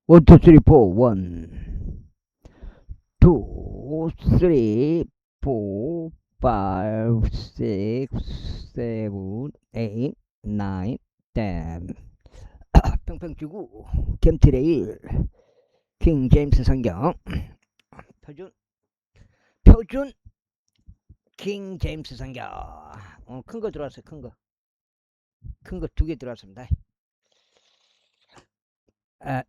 1, 2, 3, 4, 1, 2, 3, 4, 5, 6, 7, 8, 9, 10. 평평 주고 캠트레일 킹 제임스 성경 표준 킹 제임스 성경. 큰 거 들어왔어요. 큰 거 두 개 들어왔습니다.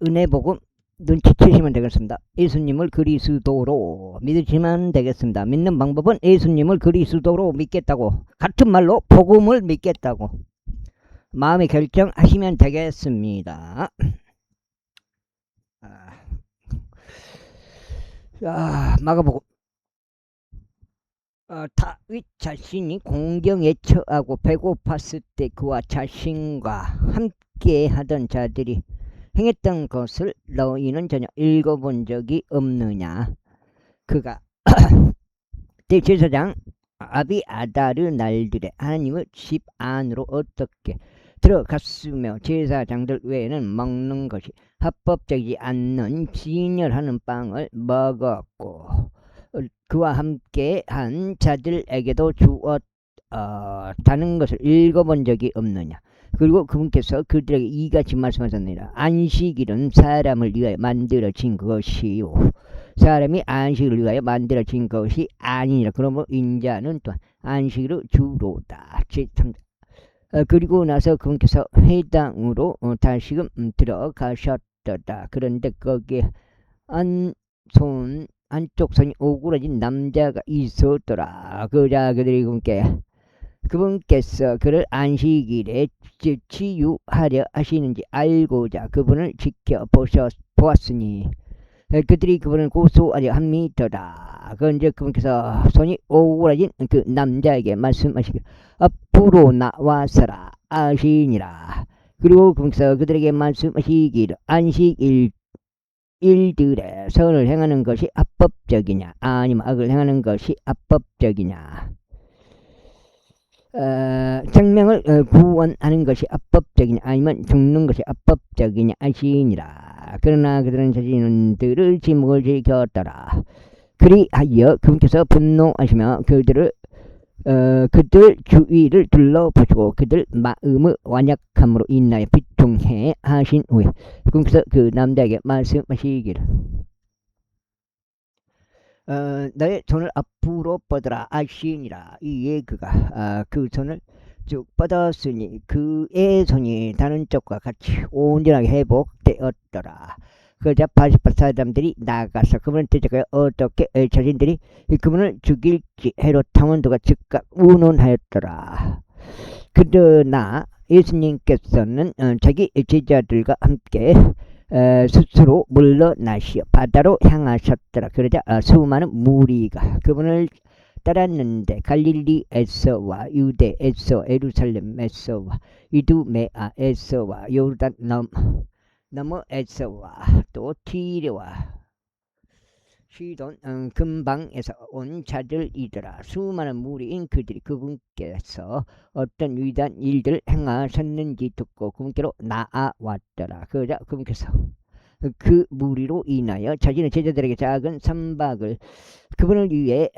은혜 복음 눈치채시면 되겠습니다. 예수님을 그리스도로 믿으시면 되겠습니다. 믿는 방법은 예수님을 그리스도로 믿겠다고, 같은 말로 복음을 믿겠다고 마음의 결정하시면 되겠습니다. 마가복음. 다윗 자신이 공경에 처하고 배고팠을 때 그와 자신과 함께 하던 자들이 행했던 것을 너희는 전혀 읽어본 적이 없느냐. 그가 대제사장 아비아다르 날들에 하나님의 집 안으로 어떻게 들어갔으며 제사장들 외에는 먹는 것이 합법적이지 않는 진열하는 빵을 먹었고 그와 함께 한 자들에게도 주었다는 것을 읽어본 적이 없느냐. 그리고 그분께서 그들에게 이같이 말씀하셨느니라. 안식일은 사람을 위하여 만들어진 것이요 사람이 안식을 위하여 만들어진 것이 아니니라. 그러므로 인자는 또한 안식일의 주로다. 그리고 나서 그분께서 회당으로 다시금 들어가셨다. 그런데 거기에 손 안쪽 손이 오그라진 남자가 있었더라. 그들이 그분께서 그를 안식일에 치유하려 하시는지 알고자 그분을 지켜보았으니 그들이 그분을 고소하려 합니다라. 그런데 그분께서 손이 오그라진 그 남자에게 말씀하시길 앞으로 나와서라 하시니라. 그리고 그분께서 그들에게 말씀하시기를 안식일 일들에 선을 행하는 것이 합법적이냐 아니면 악을 행하는 것이 합법적이냐. 생명을 구원하는 것이 합법적이냐 아니면 죽는 것이 합법적이냐 하시니라. 그러나 그들은 자신들을 지목을 지켰더라. 그리하여 그분께서 분노하시며 그들 주위를 둘러보시고 그들 마음의 완약함으로 인하여 비통해 하신 후에 그분께서 그 남자에게 말씀하시기를 너의 손을 앞으로 뻗어라 하시니라. 이에 그가 그 손을 쭉 뻗었으니 그의 손이 다른 쪽과 같이 온전하게 회복되었더라. 그러자 바리새파 사람들이 나가서 그분을 대적하여 어떻게 자신들이 그분을 죽일지 헤롯 당원도가 즉각 운운하였더라. 그러나 예수님께서는 자기 제자들과 함께 스스로 물러나시어 바다로 향하셨더라. 그러자 수많은 무리가 그분을 따랐는데 갈릴리에서와 유대에서 예루살렘에서와 이두메아에서와 요르단 너머에서와 또 티레와 시돈 근방에서 온 자들이더라. 수많은 무리인 그들이 그분께서 어떤 위대한 일들을 행하셨는지 듣고 그분께로 나아왔더라. 그러자 그분께서 그 무리로 인하여 자신의 제자들에게 작은 선박을 그분을 위해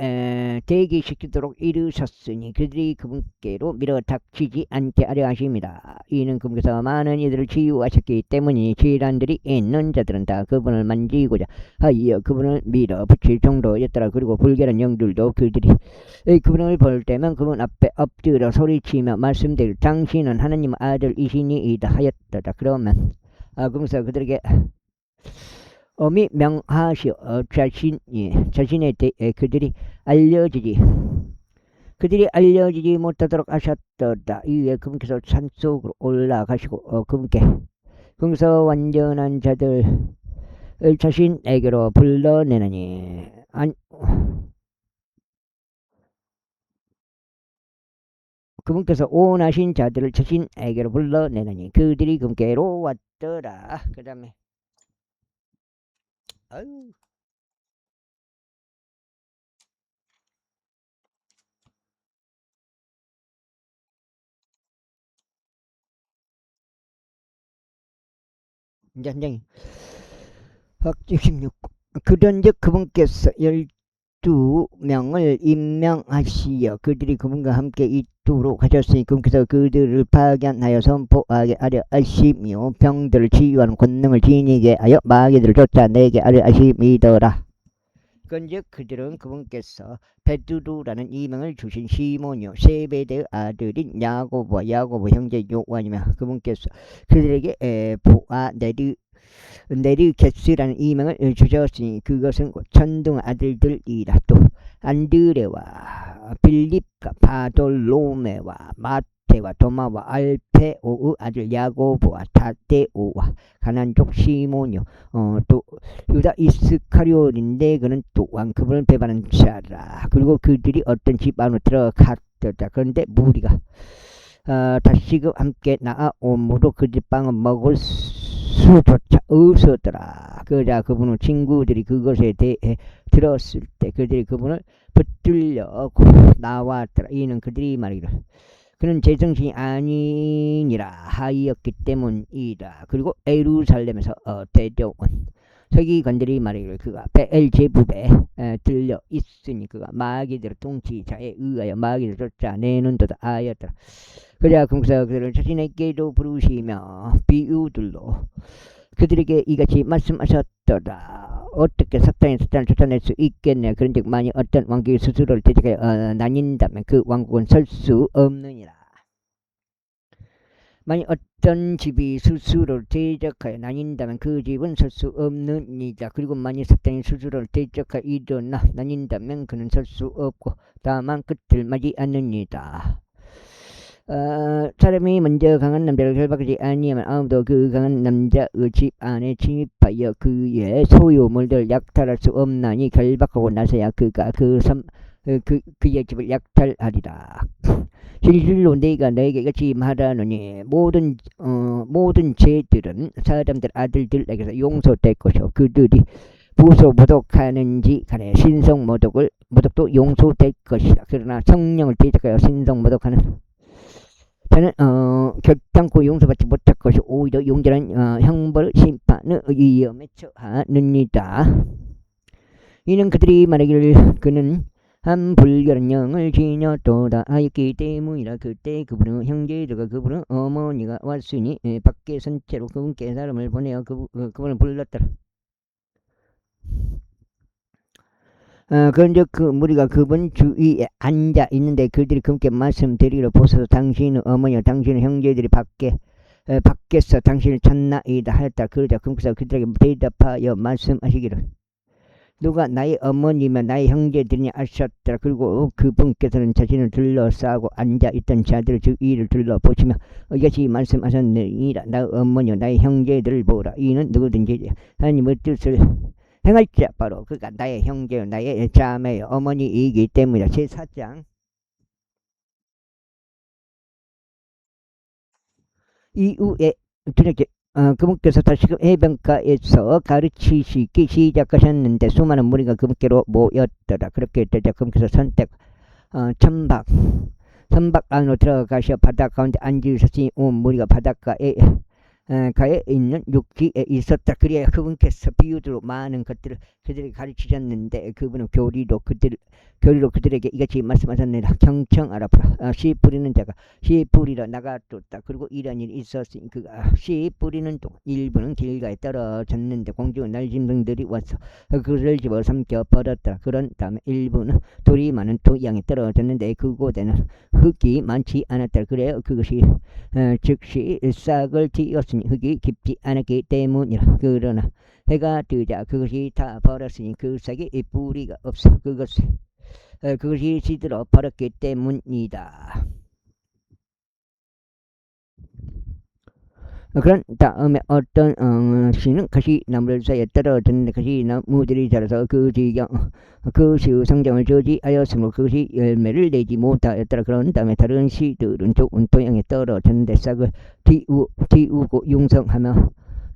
대기시키도록 이르셨으니 그들이 그분께로 밀어닥치지 않게 하려 하십니다. 이는 그분께서 많은 이들을 치유하셨기 때문이니 질환들이 있는 자들은 다 그분을 만지고자 하여 그분을 밀어붙일 정도였더라. 그리고 불결한 영들도 그들이 그분을 볼 때면 그분 앞에 엎드려 소리치며 말씀드릴 당신은 하나님의 아들이시니이다 하였더라. 그러면 그분께서 그들에게 어미 명하시어 자신에 대해 그들이 알려지지 못하도록 하셨더라. 이에 그분께서 산속으로 올라가시고 그분께서 완전한 자들 자신에게로 불러내느니 그분께서 원하신 자들을 자신에게로 불러내느니 그들이 그분께로 왔더라. 그 다음에 이제 한 장이 16. 그런즉 그분께서 12명을 임명하시어 그들이 그분과 함께 있도록 하셨으니 그분께서 그들을 파견하여 선포하게 하려 하시며 병들을 치유하는 권능을 지니게 하여 마귀들을 쫓아내게 하려 하심이더라. 그런즉 그들은 그분께서 베드로라는 이명을 주신 시몬이요 세베대의 아들인 야고보와 야고보 형제 요한이며 그분께서 그들에게 보아네르게스라는 이명을 주셨으니 그것은 곧 천둥 아들들이라. 또 안드레와 빌립과 바돌로메와 마테와 도마와 알페오의 아들 야고보와 타데오와 가난족 시몬이요 또 유다 이스카리온인데 그는 또한 그분을 배반한 자라. 그리고 그들이 어떤 집 안으로 들어갔더라. 그런데 무리가 다시금 함께 나아오므로 그 집방은 먹을 수조차 없었더라. 그러자 그분은 친구들이 그것에 대해 들었을 때 그들이 그분을 붙들려 나왔더라. 이는 그들이 말이를 그는 제정신이 아니니라 하였기 때문이다. 그리고 예루살렘에서 데려온 서기관들이 말이를 그가 베엘제부에 들려 있으니 그가 마귀들의 통치자에 의하여 마귀들을 쫓아내는도다 하였더라. 그래야 그래서 그들을 자신에게도 부르시며 비유들로 그들에게 이같이 말씀하셨더라. 어떻게 사탄을 쫓아낼 수 있겠냐. 그런즉 만일 어떤 왕국이 스스로를 대적하여 나뉜다면 그 왕국은 설 수 없느니라. 만일 어떤 집이 스스로를 대적하여 나뉜다면 그 집은 설 수 없느니라. 그리고 만일 사탄이 스스로를 대적하여 일어나 나뉜다면 그는 설 수 없고 다만 끝을 맞지 않느니라. 사람이 먼저 강한 남자를 결박하지 아니하면 아무도 그 강한 남자의 집 안에 침입하여 그의 소유물들을 약탈할 수 없나니 결박하고 나서야 그가 그의 집을 약탈하리라. 진실로 내가 너에게 이같이 말하노니 모든 죄들은 사람들 아들들에게서 용서될 것이요 그들이 부소 모독하는지 간에 신성 모독도 용서될 것이라. 그러나 성령을 대적하여 신성 모독하는 저는 결단코 용서받지 못할 것이 오히려 용절한 형벌 심판의 위험에 처하느니라. 이는 그들이 말하기를 그는 한 불결한 영을 지녔도다 하였기 때문이라. 그때 그분은 형제들과 그분은 어머니가 왔으니 밖에 선 채로 그분께 사람을 보내어 그분을 불렀더라. 그런즉 그 무리가 그분 주위에 앉아 있는데 그들이 그분께 말씀드리러 보소서 당신의 어머니와 당신의 형제들이 밖에서 당신을 찾나이다 하였다. 그러자 그분께서 그들에게 대답하여 말씀하시기를 누가 나의 어머니며 나의 형제들이냐 하셨더라. 그리고 그분께서는 자신을 둘러싸고 앉아있던 자들의 주위를 둘러보시며 이같이 말씀하셨느니라. 나의 어머니와 나의 형제들을 보라. 이는 누구든지 하나님의 뜻을 행할 자 바로 그가 나의 형제요 나의 자매요 어머니이기 때문이다. 제4장 이후에 그분께서 다시금 해변가에서 가르치시기 시작하셨는데 수많은 무리가 그분께로 모였더라. 그렇게 되자 그분께서 천박 안으로 들어가셔 바닷가 가운데 앉으셨으니 온 무리가 바닷가에 있는 육지에 있었다. 그래야 그분께서 비유들로 많은 것들을 그들에게 가르치셨는데 그분은 교리로 그들에게 이같이 말씀하셨느니라. 경청하라. 씨 뿌리는 자가 씨 뿌리러 나가뒀다. 그리고 이런 일이 있었으니 그가 씨 뿌리는 동안 일부는 길가에 떨어졌는데 공중의 날짐승들이 와서 그를 집어 삼켜 버렸다. 그런 다음에 일부는 돌이 많은 토양에 떨어졌는데 그곳에는 흙이 많지 않았다. 그래야 그것이 즉시 싹을 틔었으니 흙이 깊지 않았기 때문이라. 그러나 해가 뜨자 그것이 다 버렸으니 그 싹에 뿌리가 없어 그것이 시들어 버렸기 때문이다. 그런 다음에 어떤 씨는 가시나무를 사이에 떨어졌는데 가시나무들이 자라서 그 시의 성장을 저지하였으므로 그것이 열매를 내지 못하였더라. 그런 다음에 다른 씨들은 좋은 토양에 떨어졌는데 싹을 틔우고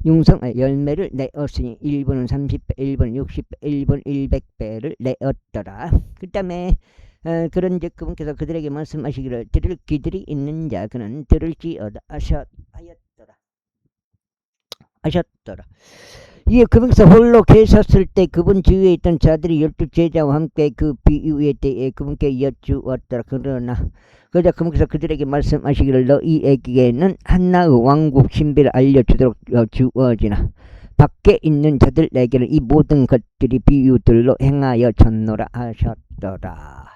융성하여 열매를 내었으니 일부는 30배, 일부는 60배, 일부는 100배를 내었더라. 그 다음에 그런즉 그분께서 그들에게 말씀하시기를 들을 귀들이 있는 자 그는 들을지어다 하셨더라. 이에 그분께서 홀로 계셨을 때 그분 주위에 있던 자들이 12제자와 함께 그 비유에 대해 그분께 여쭈었더라. 그러나 그러자 그분께서 그들에게 말씀하시기를 너희에게는 한나의 왕국 신비를 알려주도록 주어지나 밖에 있는 자들에게는 이 모든 것들이 비유들로 행하여 졌노라 하셨더라.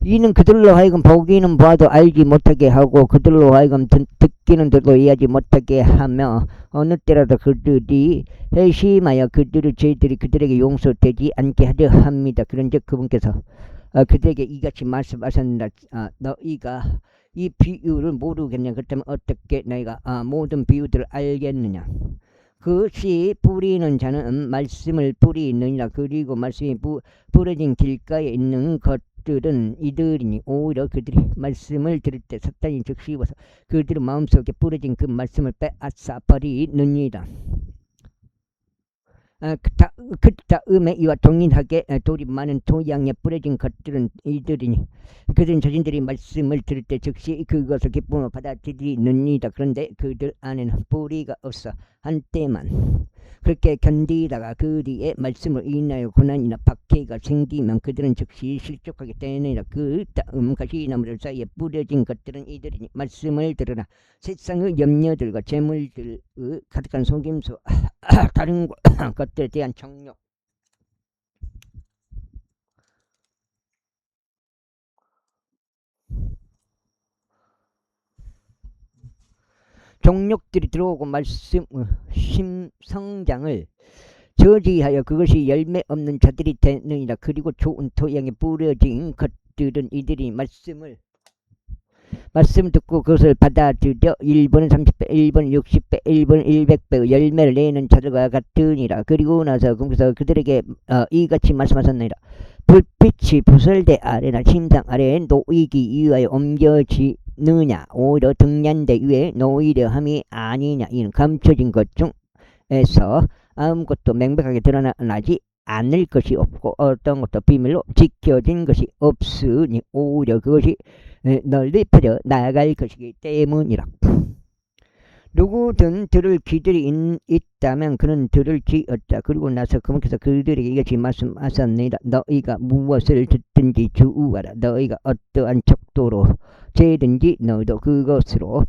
이는 그들로 하여금 보기는 봐도 알지 못하게 하고 그들로 하여금 듣기는 들도 이해하지 못하게 하며 어느 때라도 그들이 회심하여 그들의 죄들이 그들에게 용서되지 않게 하려 합니다. 그런즉 그분께서 그들에게 이같이 말씀하셨다. 너희가 이 비유를 모르겠냐? 그렇다면 어떻게 너희가 모든 비유들을 알겠느냐? 그것이 뿌리는 자는 말씀을 뿌리느니라. 그리고 말씀이 부러진 길가에 있는 것들은 이들이니 오히려 그들이 말씀을 들을 때 사탄이 적시워서 그들의 마음속에 부러진 그 말씀을 빼앗아 버리느니라. 그 다음에 이와 동일하게 돌이 많은 토양에 뿌려진 것들은 이들이니 그들은 자신들이 말씀을 들을 때 즉시 그것을 기쁨으로 받아들이느니라. 그런데 그들 안에는 뿌리가 없어 한때만 그렇게 견디다가 그 뒤에 말씀을 인하여 고난이나 박해가 생기면 그들은 즉시 실족하게 되느니라. 그 다음 가시나무들 사이에 뿌려진 것들은 이들이니 말씀을 들으나 세상의 염려들과 재물들의 가득한 속임수 다른 것들에 대한 정욕 종욕들이 들어오고 말씀 성장을 저지하여 그것이 열매 없는 자들이 되느니라. 그리고 좋은 토양에 뿌려진 것들은 이들이 말씀 듣고 그것을 받아들여 1번 30배, 1번 60배, 1번 100배 열매를 내는 자들과 같으니라. 그리고 나서 그들에게 이같이 말씀하셨느니라. 불빛이 부설대 아래나 침상 아래에 놓이기 위하여 옮겨지느냐? 오히려 등잔대 위에 놓이려 함이 아니냐? 이는 감춰진 것 중에서 아무것도 명백하게 드러나지 않을 것이 없고 어떤 것도 비밀로 지켜진 것이 없으니 오히려 그것이 널리 퍼져 나아갈 것이기 때문이라. 누구든 들을 귀들이 있다면 그는 들을지어다. 그리고 나서 그분께서 그들에게 이같이 말씀하셨느니라. 너희가 무엇을 듣든지 주의하라. 너희가 어떠한 척도로 재든지 너희도 그것으로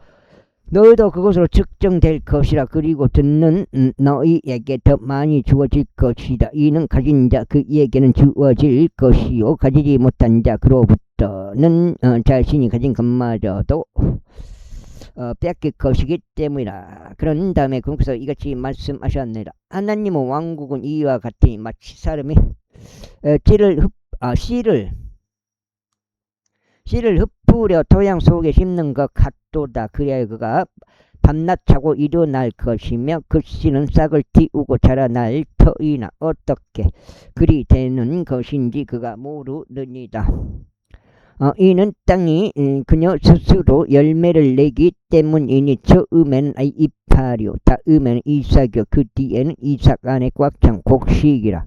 측정될 것이라. 그리고 듣는 너희에게 더 많이 주어질 것이다. 이는 가진 자 그에게는 주어질 것이요 가지지 못한 자 그로부터는 자신이 가진 것마저도 뺏길 것이기 때문이라. 그런 다음에 그분께서 이같이 말씀하셨느니라. 하나님의 왕국은 이와 같으니 마치 사람이 씨를 흩뿌려 토양 속에 심는 것 같도다. 그래야 그가 밤낮 자고 일어날 것이며 그 씨는 싹을 틔우고 자라날 터이나 어떻게 그리 되는 것인지 그가 모르느니라. 이는 땅이 그녀 스스로 열매를 내기 때문이니 처음에는 이파리오 다음에는 이삭이요 그 뒤에는 이삭 안에 꽉 찬 곡식이라.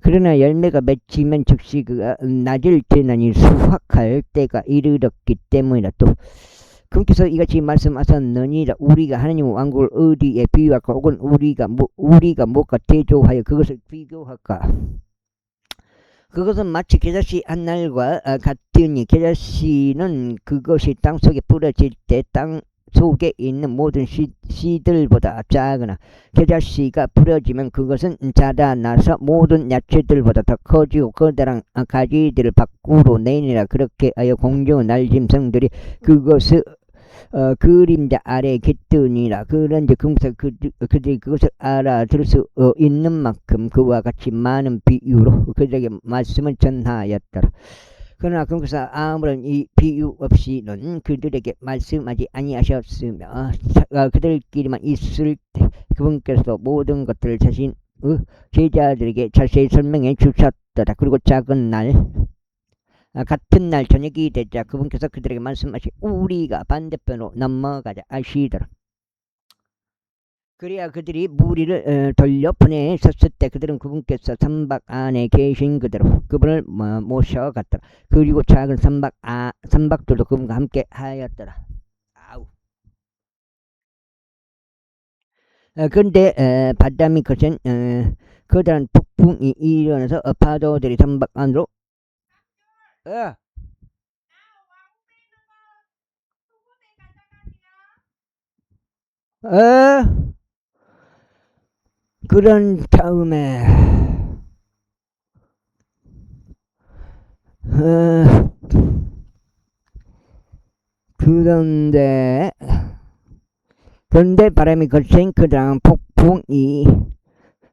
그러나 열매가 맺히면 즉시 그가 낮을 때나니 수확할 때가 이르렀기 때문이라. 또 그분께서 이같이 말씀하셨느니라. 우리가 하나님의 왕국을 어디에 비유할까? 혹은 우리가 무엇과 대조하여 그것을 비교할까? 그것은 마치 겨자씨 한 날과 같으니 겨자씨는 그것이 땅속에 뿌려질 때 땅 속에 있는 모든 씨들보다 작으나 겨자씨가 뿌려지면 그것은 자라나서 모든 야채들보다 더 커지고 커다란 가지들을 밖으로 내니라. 그렇게 하여 공중의 날짐승들이 그것을 그림자 아래에 깃드니라. 그런지 그들이 그것을 알아들을 수 있는 만큼 그와 같이 많은 비유로 그들에게 말씀을 전하였더라. 그러나 그분께서 아무런 이 비유 없이는 그들에게 말씀하지 아니하셨으며 그들끼리만 있을 때 그분께서 모든 것들을 자신의 제자들에게 자세히 설명해 주셨더라. 그리고 작은 날 같은 날 저녁이 되자 그분께서 그들에게 말씀하시 우리가 반대편으로 넘어가자 하시더라. 그래야 그들이 무리를 돌려 보내셨을 때 그들은 그분께서 선박 안에 계신 그대로 그분을 모셔갔더라. 그리고 작은 선박들도 그분과 함께 하였더라. 그런데 바람이 거센 커다란 폭풍이 일어나서 파도들이 선박 안으로 어, 어, 그런 다음에 어, 그런데 바람이 거센 커다란 폭풍이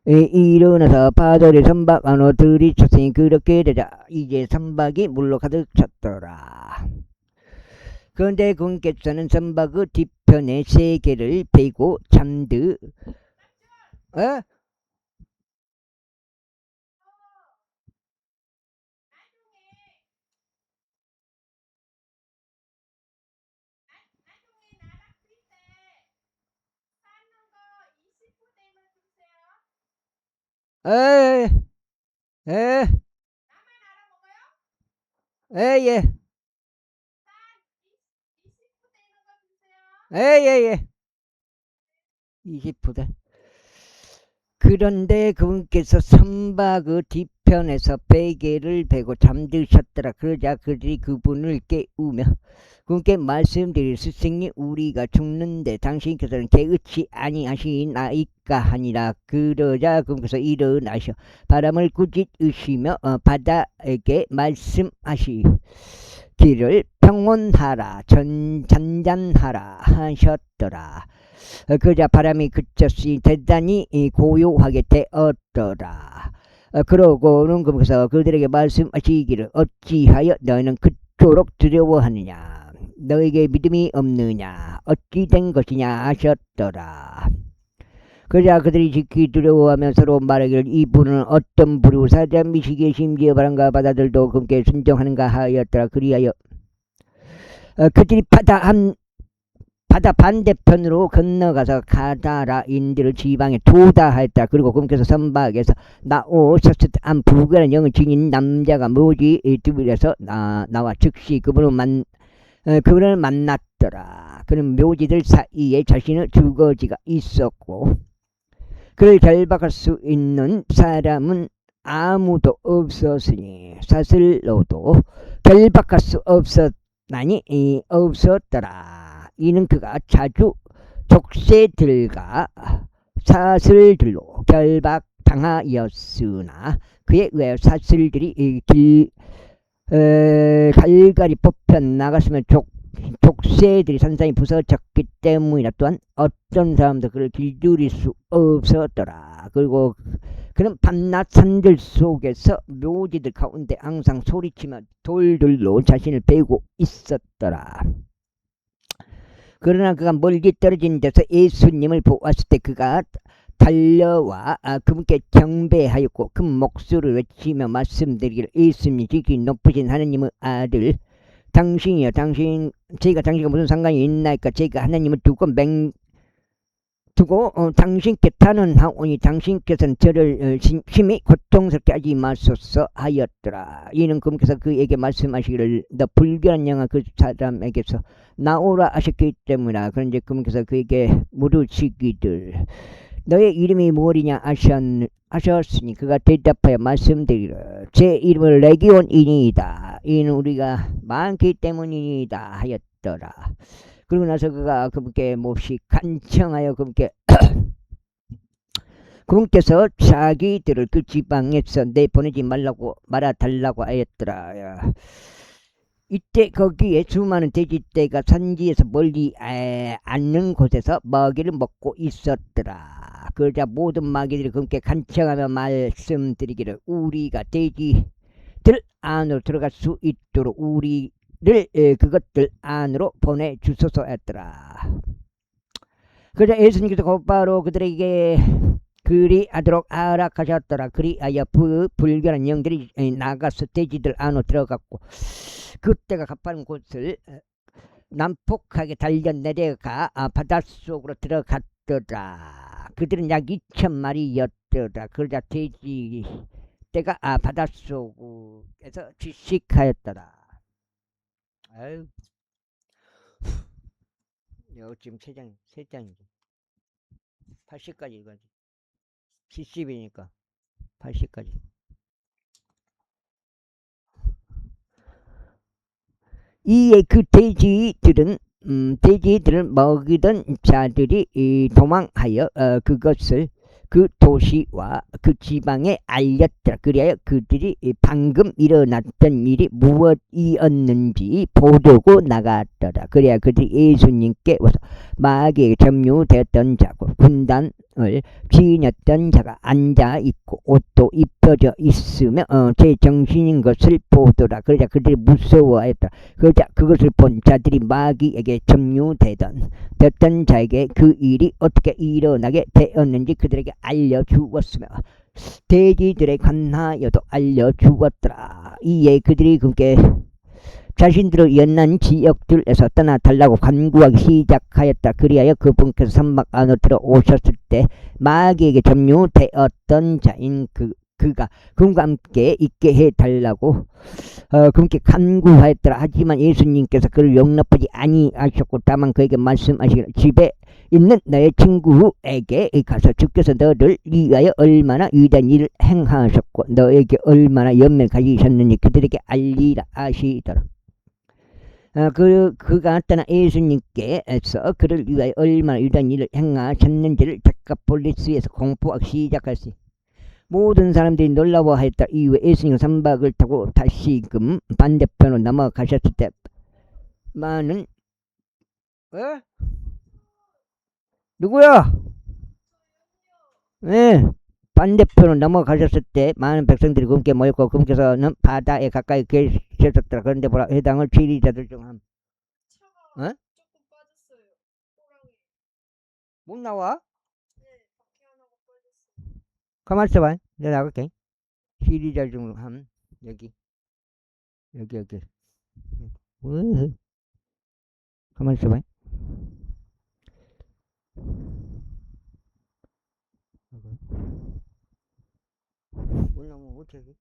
일어나서 파도를 선박 안으로 들이쳤으니 그렇게 되자 이제 선박이 물로 가득 찼더라. 그런데 군께서는 선박의 뒤편에 세 개를 베고 어? 에, 에, 예, 예. 20부대. 그런데 그분께서 선박의 뒤편에서 베개를 베고 잠드셨더라. 그러자 그들이 그분을 깨우며 그분께 말씀드릴 스승이 우리가 죽는데 당신께서는 개의치 아니하시나이까 하니라. 그러자 그분께서 일어나셔 바람을 꾸짖으시며 바다에게 말씀하시기를 평온하라 잔잔하라 하셨더라. 그러자 바람이 그쳤으니 대단히 고요하게 되었더라. 그러고는 그래서 그들에게 말씀하시기를 어찌하여 너희는 그토록 두려워하느냐 너에게 믿음이 없느냐 어찌 된 것이냐 하셨더라. 그러자 그들이 지키 두려워하며 서로 말하기를 이분은 어떤 부류 사람이시기에 심지어 바람과 바다들도 그분께 순종하는가 하였더라. 그리하여 그들이 바다 반대편으로 건너가서 가다라인들을 지방에 도다하였다. 그리고 그분께서 선박에서 나오셨을 때 한 부결한 영을 지닌 남자가 묘지 두빌에서 나와 즉시 그분을 만났더라. 그는 묘지들 사이에 자신의 주거지가 있었고 그를 결박할 수 있는 사람은 아무도 없었으니 사슬로도 결박할 수 없었더라. 이는 그가 자주 족쇄들과 사슬들로 결박당하였으나 그에 의하여 사슬들이 갈갈이 뽑혀 나갔으면 족쇄들이 산산이 부서졌기 때문이라. 또한 어떤 사람도 그를 길들일 수 없었더라. 그리고 그는 밤낮 산들 속에서 묘지들 가운데 항상 소리치며 돌들로 자신을 베고 있었더라. 그러나 그가 멀리 떨어진 데서 예수님을 보았을 때 그가 달려와 그분께 경배하였고 그 목소리를 외치며 말씀드리기를 예수님 지극히 높으신 하나님의 아들 당신이여 제가 당신과 무슨 상관이 있나이까. 제가 하나님을 두고 당신께 탄원하오니 당신께서는 저를 심히 고통스럽게 하지 마소서 하였더라. 이는 그분께서 그에게 말씀하시기를 너 불결한 영아 그 사람에게서 나오라 하셨기 때문이라. 그런데 그분께서 그에게 물으시기를 너의 이름이 무엇이냐 하셨으니 그가 대답하여 말씀드리기를 제 이름은 레기온이니이다. 이는 우리가 많기 때문이니이다 하였더라. 그러고 나서 그가 그분께 몹시 간청하여 그분께서 자기들을 그 지방에서 내보내지 말아달라고 하였더라. 이때 거기에 수많은 돼지떼가 산지에서 멀리 않는 곳에서 먹이를 먹고 있었더라. 그러자 모든 마귀들이 그분께 간청하며 말씀드리기를 우리가 돼지들 안으로 들어갈 수 있도록 우리를 그것들 안으로 보내주소서 했더라. 그러자 예수님께서 곧바로 그들에게 그리하도록 허락하셨더라. 그리하여 불결한 영들이 나가서 돼지들 안으로 들어갔고 그때가 가파른 곳을 난폭하게 달려내려가 바닷속으로 들어갔더라. 그들은 약 2,000마리였더라. 그러자 돼지떼가 바닷속에서 질식하였더라. 아유, 지금 세 장이죠. 80까지 읽어야지. 70이니까 80까지. 이에 그 돼지들을 먹이던 자들이 도망하여 그것을 그 도시와 그 지방에 알렸더라. 그리하여 그들이 방금 일어났던 일이 무엇이었는지 보려고 나갔더라. 그래야 그들이 예수님께 와서 마귀에 점유되었던 자고 군단을 지녔던 자가 앉아 있고 옷도 입혀져 있으며 제 정신인 것을 보더라. 그러자 그들이 무서워했다. 그러자 그것을 본 자들이 마귀에게 됐던 자에게 그 일이 어떻게 일어나게 되었는지 그들에게 알려주었으며 돼지들에 관하여도 알려주었더라. 이에 그들이 그께 자신들의 연난 지역들에서 떠나달라고 간구하기 시작하였다. 그리하여 그분께서 선막 안으로 들어오셨을 때 마귀에게 점유되었던 자인 그가 그분과 함께 있게 해달라고 그분께 간구하였더라. 하지만 예수님께서 그를 용납하지 아니하셨고 다만 그에게 말씀하시기를 집에 있는 너의 친구에게 가서 주께서 너를 위하여 얼마나 위대한 일을 행하셨고 너에게 얼마나 연민을 가지셨는지 그들에게 알리라 하시더라. 그가 나타나 예수님께서 그를 위하여 얼마나 위대한 일을 행하셨는지를 데카폴리스에서 공포하기 시작했으니 모든 사람들이 놀라워하였다. 이후에 예수님은 선박을 타고 다시금 반대편으로 넘어가셨을 때 많은 누구야? 네. 반대편으로 넘어가셨을 때 많은 백성들이 그분께 모였고 그분께서는 바다에 가까이 계셨더라. 그런데 보라 해당을 지리자들 중 한 어? 못 나와? 가만 있어봐. 내가 나갈게. 지리자 중 한 여기 가만 있어봐. 못 나오면 어떡해.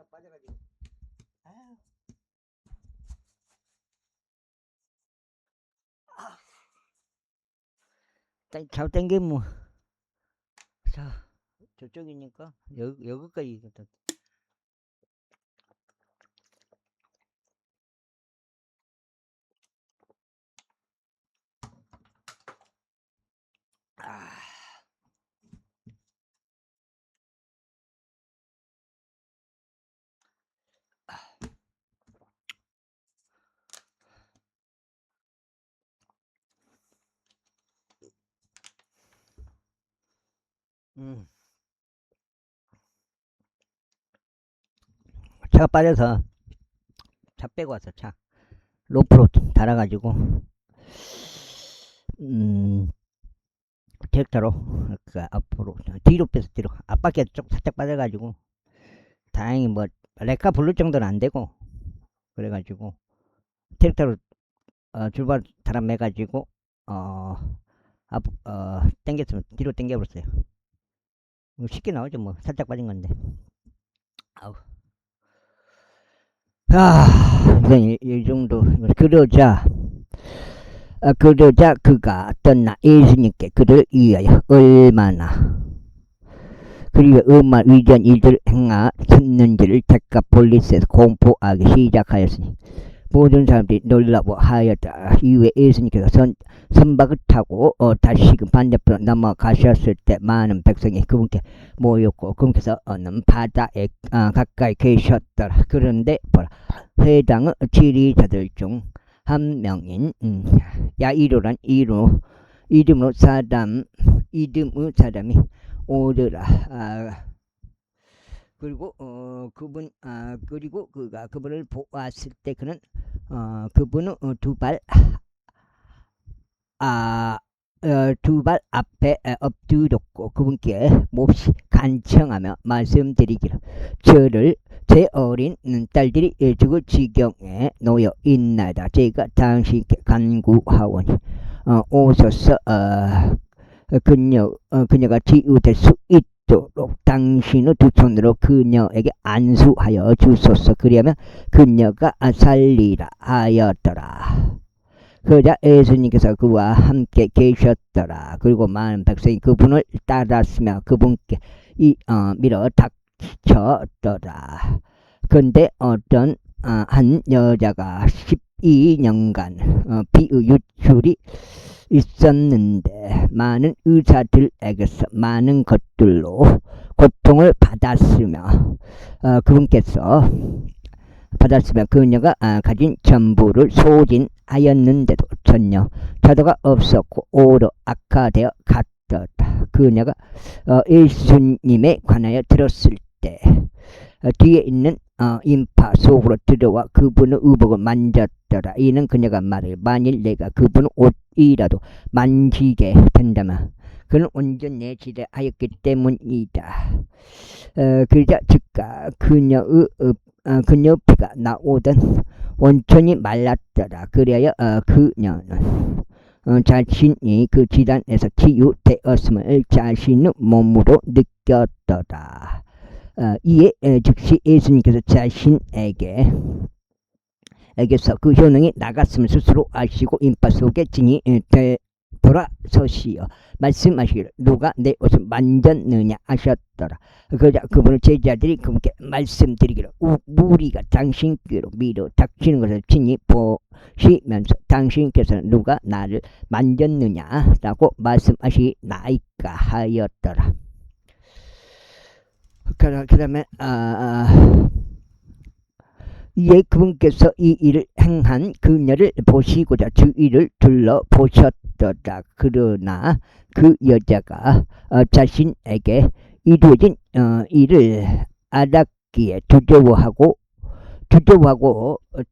살짝 빠져가지고. 아유. 잘 땡겨 뭐. 자, 저쪽이니까 여기까지. 아. 차가 빠져서 차 빼고 왔어. 차 로프로 달아가지고 트랙터로 그 앞으로 뒤로 빼서 뒤로 앞바퀴 쪽 살짝 빠져가지고 다행히 뭐 레카 부를 정도는 안 되고 그래가지고 트랙터로 줄발 달아 매가지고 땡겼으면 뒤로 땡겨버렸어요. 쉽게 나오죠 뭐. 살짝 빠진 건데. 아우. 이건 이 정도. 그러자 그가 떠나 예수님께 그를 위하여 얼마나 그리고 음한 위대한 일들을 행하셨는지를 데카폴리스에서 공포하기 시작하였으니 모든 사람들이 놀라워하였다. 이후에 예수님께서 선박을 타고 다시금 반대편으로 넘어가셨을 때 많은 백성이 그분께 모였고 그분께서 어느 바다에 가까이 계셨더라. 그런데 회당의 지리자들 중 한 명인 야이로란 이름의 사람이 오더라. 그리고 그리고 그가 그분을 보았을 때 그는 그분은 두 발 앞에 엎드렸고 그분께 몹시 간청하며 말씀드리기를 제 어린 딸들이 죽을 지경에 놓여 있나이다. 제가 당신께 간구하오니 오소서 그녀가 치유될 수 있도록 당신의 두 손으로 그녀에게 안수하여 주소서. 그리하면 그녀가 살리라 하였더라. 그러자 예수님께서 그와 함께 계셨더라. 그리고 많은 백성이 그분을 따랐으며 그분께 밀어 닥쳤더라. 그런데 어떤 한 여자가 12년간 피의 유출이 있었는데 많은 의사들에게서 많은 것들로 고통을 받았으며 그녀가 가진 전부를 소진하였는데도 전혀 차도가 없었고 오히려 악화되어 갔더라. 그녀가 예수님에 관하여 들었을 때 뒤에 있는 인파 속으로 들어와 그분의 의복을 만졌더라. 이는 그녀가 말을 만일 내가 그분의 옷이라도 만지게 된다면 그는 온전 내 지대하였기 때문이다. 그러자 즉각 그녀 피가 나오던 원천이 말랐더라. 그래야 그녀는 자신이 그 질환에서 치유되었음을 자신의 몸으로 느꼈더라. 이에 즉시 예수님께서 자신에게서 그 효능이 나갔음을 스스로 아시고 인파 속에 진이 돌아서시어 말씀하시기를 누가 내 옷을 만졌느냐 하셨더라. 그러자 그분의 제자들이 그분께 말씀드리기를 무리가 당신께로 밀어 닥치는 것을 친히 보시면서 당신께서는 누가 나를 만졌느냐라고 말씀하시나이까 하였더라. 그 다음에 이에 그분께서 이 일을 행한 그녀를 보시고자 주위를 둘러보셨더라. 그러나 그 여자가 자신에게 이루어진 일을 알았기에 두려워하고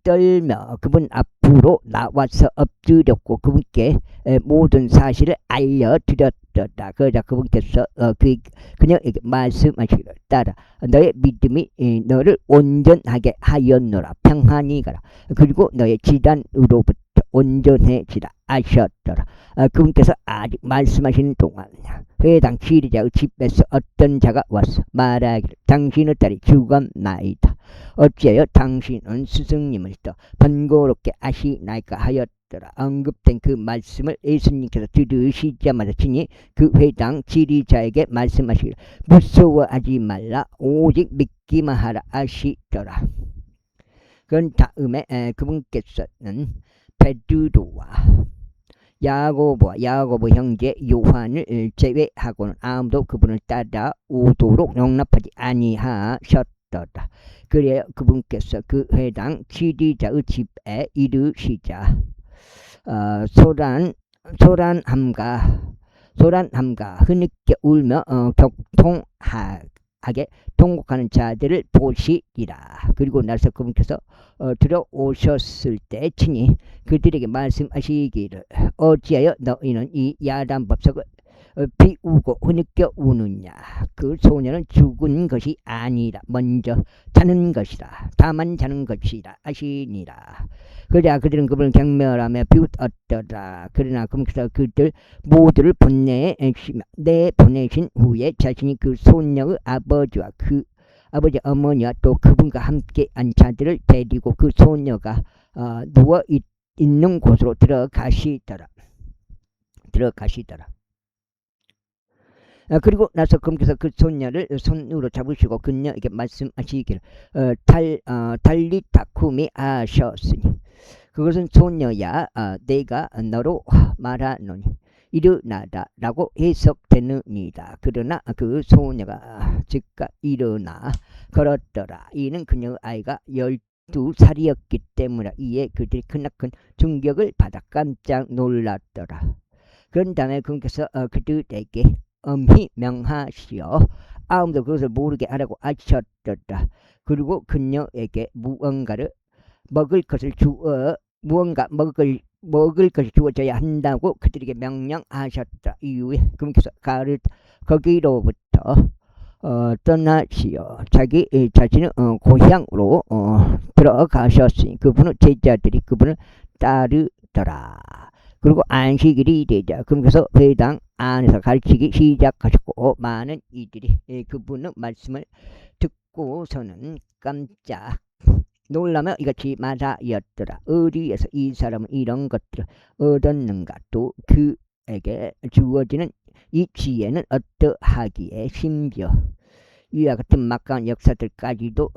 떨며 그분 앞으로 나와서 엎드렸고 그분께 모든 사실을 알려드렸더라. 그러자 그분께서 그녀에게 말씀하시기를 따라 너의 믿음이 너를 온전하게 하였노라. 평안히 가라. 그리고 너의 질환으로부터 온전해지라 하셨더라. 그분께서 아직 말씀하시는 동안 회당 지리자의 집에서 어떤 자가 와서 말하기를 당신의 딸이 죽었나이다. 어찌하여 당신은 스승님을 더 번거롭게 하시나이까 하였더라. 언급된 그 말씀을 예수님께서 들으시자마자 친히 그 회당 지리자에게 말씀하시기를 무서워하지 말라 오직 믿기만 하라 하시더라. 그 다음에 그분께서는 베드로와 야고보 형제 요한을 제외하고는 아무도 그분을 따라오도록 용납하지 아니하셨더라. 그래야 그분께서 그 회당 지리자의 집에 이르시자 소란함과 흐느껴 울며 격통하게 통곡하는 자들을 보시리라. 그리고 나서 그분께서 들어오셨을 때 친히 그들에게 말씀하시기를 어찌하여 너희는 이 야단 법석을 비우고 흐느껴 우느냐. 그 소녀는 죽은 것이 아니라 먼저 자는 것이라. 다만 자는 것이라 하시니라. 그러자 그들은 그분을 경멸하며 비웃었더라. 그러나 그분께서 그들 모두를 내보내신 후에 자신이 그 소녀의 아버지와 그 아버지 어머니와 또 그분과 함께한 자들을 데리고 그 소녀가 누워 있는 곳으로 들어가시더라. 그리고 나서 그분께서 그 소녀를 손으로 잡으시고 그녀에게 말씀하시기를 달리타쿠미 하셨으니 그것은 소녀야 내가 너로 말하노니 일어나라 라고 해석되느니라. 그러나 그 소녀가 즉각 일어나 걸었더라. 이는 그녀의 아이가 12살이었기 때문에 이에 그들이 크나큰 충격을 받아 깜짝 놀랐더라. 그런 다음에 그분께서 그들에게 엄히 명하시어 아무도 그것을 모르게 하라고 하셨더라. 그리고 그녀에게 무언가 먹을 것을 주어져야 한다고 그들에게 명령하셨다. 이후에 그분께서 거기로부터 떠나시어 자기 자신의 고향으로 들어가셨으니 그분의 제자들이 그분을 따르더라. 그리고 안식일이 되자 그분께서 회당 안에서 가르치기 시작하셨고 많은 이들이 그분의 말씀을 듣고서는 깜짝 놀라며 이같이 말하였더라. 어디에서 이 사람은 이런 것들을 얻었는가. 또 그에게 주어지는 이 지혜는 어떠하기에 심지어 이와 같은 막강한 역사들까지도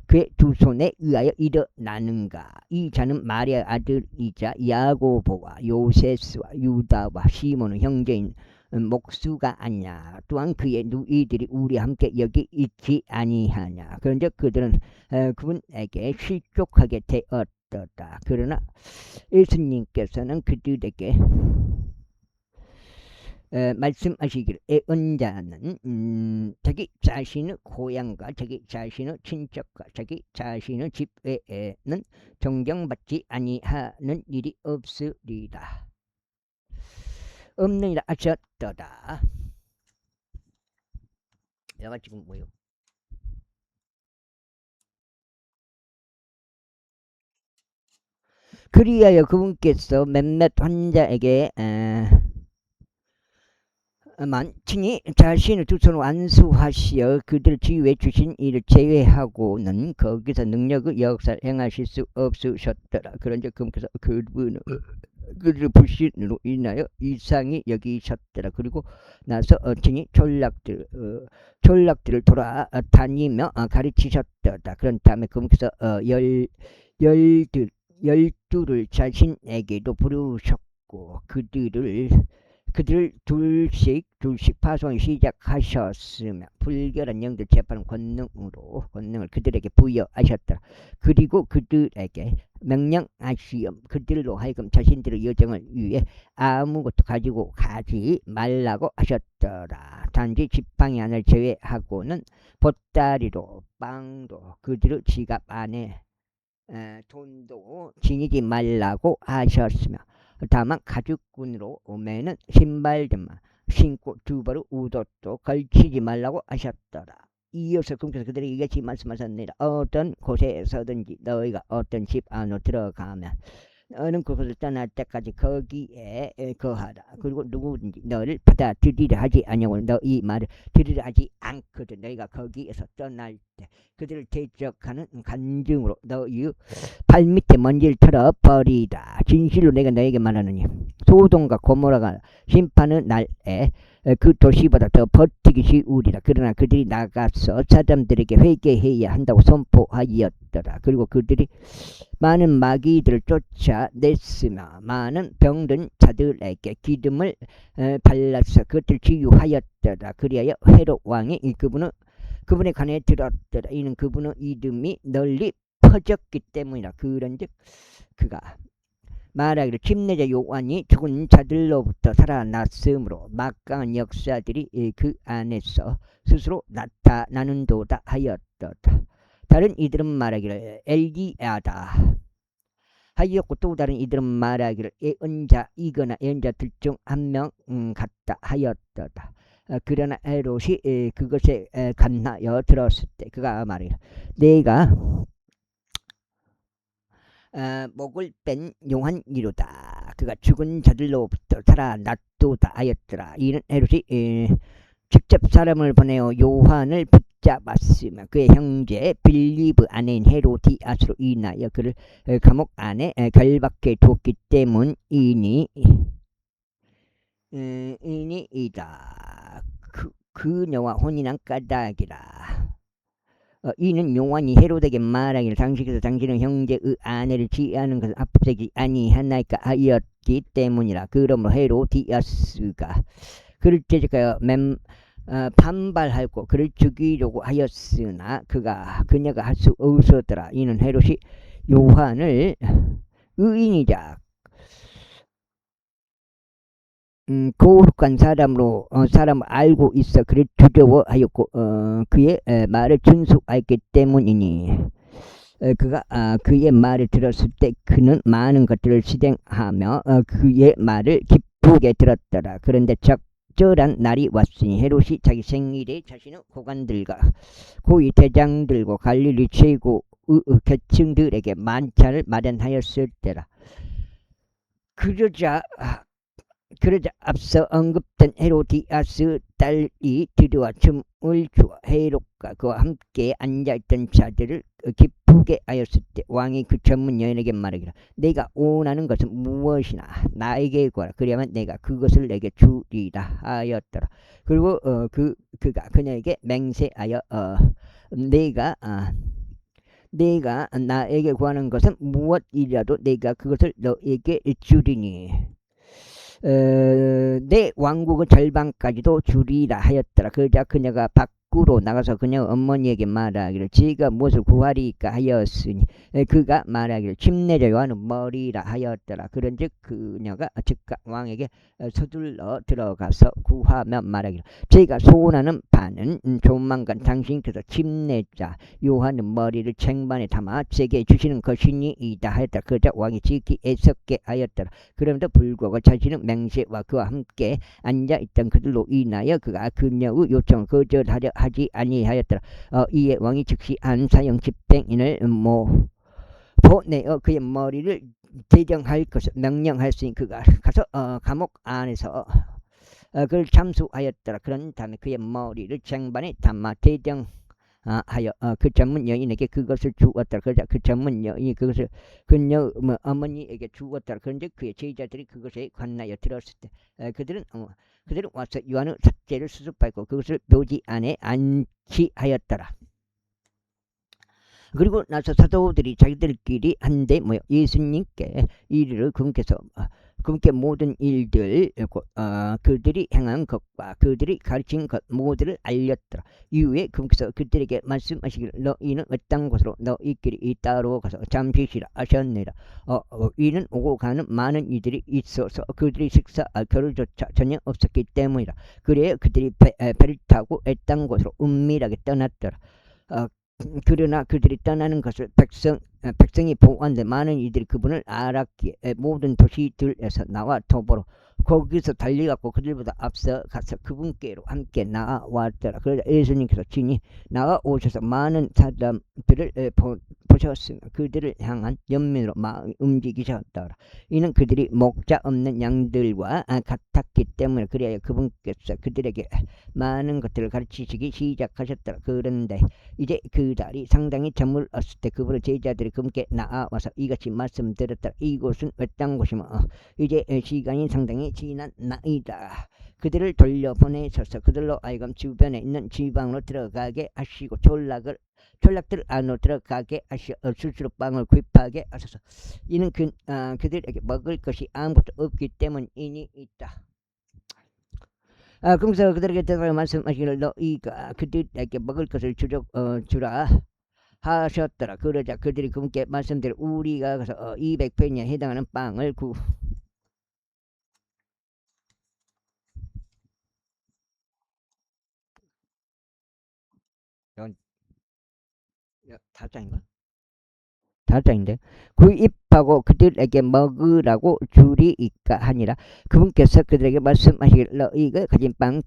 그의 두 손에 의하여 일어나는가. 이 자는 마리아의 아들이자 야고보와 요세스와 유다와 시몬의 형제인 목수가 아니냐. 또한 그의 누이들이 우리와 함께 여기 있지 아니하냐. 그런즉 그들은 그분에게 실족하게 되었더라. 그러나 예수님께서는 그들에게 말씀하시기를 애언자는 자기 자신의 고향과 자기 자신의 친척과 자기 자신의 집 외에는 존경받지 아니하는 일이 없느니라 하셨더라. 내가 지금 뭐요? 그리하여 그분께서 몇몇 환자에게 친히 자신을 두 손으로 안수하시어 그들 지휘해 주신 일을 제외하고는 거기서 능력의 역사를 행하실 수 없으셨더라. 그런즉 그분께서 그들의 불신으로 인하여 이상히 여기셨더라. 그리고 나서 친히 졸락들을 돌아다니며 가르치셨더라. 그런 다음에 그분께서 열두를 자신에게도 부르셨고 그들을 둘씩 파송하기 시작하셨으며 불결한 영들 재판하는 권능을 그들에게 부여하셨더라. 그리고 그들에게 명령하시어 그들로 하여금 자신들의 여정을 위해 아무것도 가지고 가지 말라고 하셨더라. 단지 지팡이 하나를 제외하고는 보따리도 빵도 그들의 지갑 안에 돈도 지니지 말라고 하셨으며 다만 가죽끈으로 매는 신발들만 신고 두 발의 웃옷도 걸치지 말라고 하셨더라. 이어서 그분께서 그들에게 이같이 말씀하셨느니라. 어떤 곳에서든지 너희가 어떤 집 안으로 들어가면 너는 그것을 떠날 때까지 거기에 거하라. 그리고 누구든지 너를 받아들이려 하지 아니하고 너 이 말을 들으려 하지 않거든. 너희가 거기에서 떠날 때 그들을 대적하는 간증으로 너희 발밑에 먼지를 털어 버리라. 진실로 내가 너에게 말하느니 소돔과 고모라가 심판의 날에 그 도시보다 더 버티기 쉬우리라. 그러나 그들이 나가서 사람들에게 회개해야 한다고 선포하였더라. 그리고 그들이 많은 마귀들을 쫓아냈으며 많은 병든 자들에게 기름을 발라서 그것을 치유하였더라. 그리하여 헤롯 왕이 그분의 관에 들었더라. 이는 그분의 이름이 널리 퍼졌기 때문이라. 그런즉 그가 말하기를 침례자 요한이 죽은 자들로부터 살아났으므로 막강한 역사들이 그 안에서 스스로 나타나는도다 하였도다. 다른 이들은 말하기를 엘리야다 하였고 또 다른 이들은 말하기를 예언자이거나 예언자들 중 한 명 같다 하였도다. 그러나 헤롯이 그것에 간하여 들었을 때 그가 말이라 내가 목을 뺀 요한이로다. 그가 죽은 자들로부터 살아났도다 하였더라. 이는 헤롯이 직접 사람을 보내어 요한을 붙잡았으며 그의 형제 빌리브 아내인 헤로디아스로 인하여 그를 감옥 안에 결박해 두었기 때문이니이다. 그녀와 혼인한 까닭이라. 이는 요한이 헤롯에게 말하기를 당신께서 당신의 형제의 아내를 취하는 것은 합되지 아니하나이까 하였기 때문이라. 그러므로 헤로디아스가 그를 대적하여 반발하고 그를 죽이려고 하였으나 그녀가 할 수 없었더라. 이는 헤롯이 요한을 의인이자 거룩한 사람을 알고 있어 그를 두려워하였고 그의 말을 준수하였기 때문이니 그가 그의 말을 들었을 때 그는 많은 것들을 실행하며 그의 말을 기쁘게 들었더라. 그런데 적절한 날이 왔으니 헤롯이 자기 생일에 자신의 고관들과 고위 대장들과 갈릴리 최고 계층들에게 만찬을 마련하였을 때라. 그러자 앞서 언급된 헤로디아스 딸이 들어와 춤을 추어 헤롯과 그와 함께 앉아있던 자들을 기쁘게 하였을 때 왕이 그 젊은 여인에게 말하기를 내가 원하는 것은 무엇이나 나에게 구하라. 그리하면 내가 그것을 내게 주리라 하였더라. 그리고 그가 그녀에게 맹세하여 내가 나에게 구하는 것은 무엇이라도 내가 그것을 너에게 주리니 내 왕국의 절반까지도 주리라 하였더라. 그러자 그녀가 밖으로 나가서 그녀 어머니에게 말하기를 제가 무엇을 구하리까 하였으니 그가 말하기를 침례자 요한은 머리라 하였더라. 그런즉 그녀가 즉각 왕에게 서둘러 들어가서 구하며 말하기를 제가 소원하는 바는 조만간 당신께서 침례자 요한의 머리를 쟁반에 담아 제게 주시는 것이니이다 하였다. 그러자 왕이 지극히 애석게 하였더라. 그럼에도 불구하고 자신은 맹세와 그와 함께 앉아있던 그들로 인하여 그가 그녀의 요청을 거절하려 하지 아니하였더라. 이에 왕이 즉시 안사형 집행인을 보내어 그의 머리를 대령할 것을 명령하였으니 그가 가서 감옥 안에서 그를 참수하였더라. 그런 다음에 그의 머리를 쟁반에 담아 대령 하여 그 전문 여인에게 그것을 주었더라. 그러자 그 전문 여인이 그것을 그녀 어머니에게 주었더라. 그런데 그의 제자들이 그것에 관하여 들었을 때 그들은 와서 요한의 삭제를 수습하였고 그것을 묘지 안에 안치하였더라. 그리고 나서 사도들이 자기들끼리 한데 모여 예수님께 이르러 그분께 모든 일들 그들이 행한 것과 그들이 가르친 것 모두를 알렸더라. 이후에 그분께서 그들에게 말씀하시기를 너희는 어떤 곳으로 너희끼리 따로 가서 잠시 쉬라 하셨느니라. 이는 오고 가는 많은 이들이 있어서 그들이 식사할 겨를조차 전혀 없었기 때문이라. 그래야 그들이 배를 타고 어떤 곳으로 은밀하게 떠났더라. 그러나 그들이 떠나는 것을 백성이 보았는데 많은 이들이 그분을 알았기에 모든 도시들에서 나와 도보로 거기서 달려갔고 그들보다 앞서 가서 그분께로 함께 나아왔더라. 그러자 예수님께서 친히 나아오셔서 많은 사람들을 보셨으며 그들을 향한 연민으로 마음이 움직이셨더라. 이는 그들이 목자 없는 양들과 같았기 때문에 그리하여 그분께서 그들에게 많은 것들을 가르치시기 시작하셨더라. 그런데 이제 그 달이 상당히 저물었을 때 그분의 제자들이 그분께 나아와서 이같이 말씀드렸더라. 이곳은 외딴 곳이며 이제 시간이 상당히 지났나이다. 그들을 돌려보내셔서 그들로 하여금 주변에 있는 지방으로 들어가게 하시고 촌락들 안으로 들어가게 하시어 스스로 빵을 구입하게 하소서. 이는 그들에게 먹을 것이 아무것도 없기 때문이니이다. 그러면서 그들에게 대답하여 말씀하시기를 너희가 그들에게 먹을 것을 주라 하셨더라. 그러자 그들이 그분께 말씀드려 우리가 가서 200페니에 해당하는 빵을 다짜인가? 다짜인데 구입하고 그들에게 먹으라고 주리이까 하니라. 그분께서 그들에게 말씀하시기를 너희가 가진 빵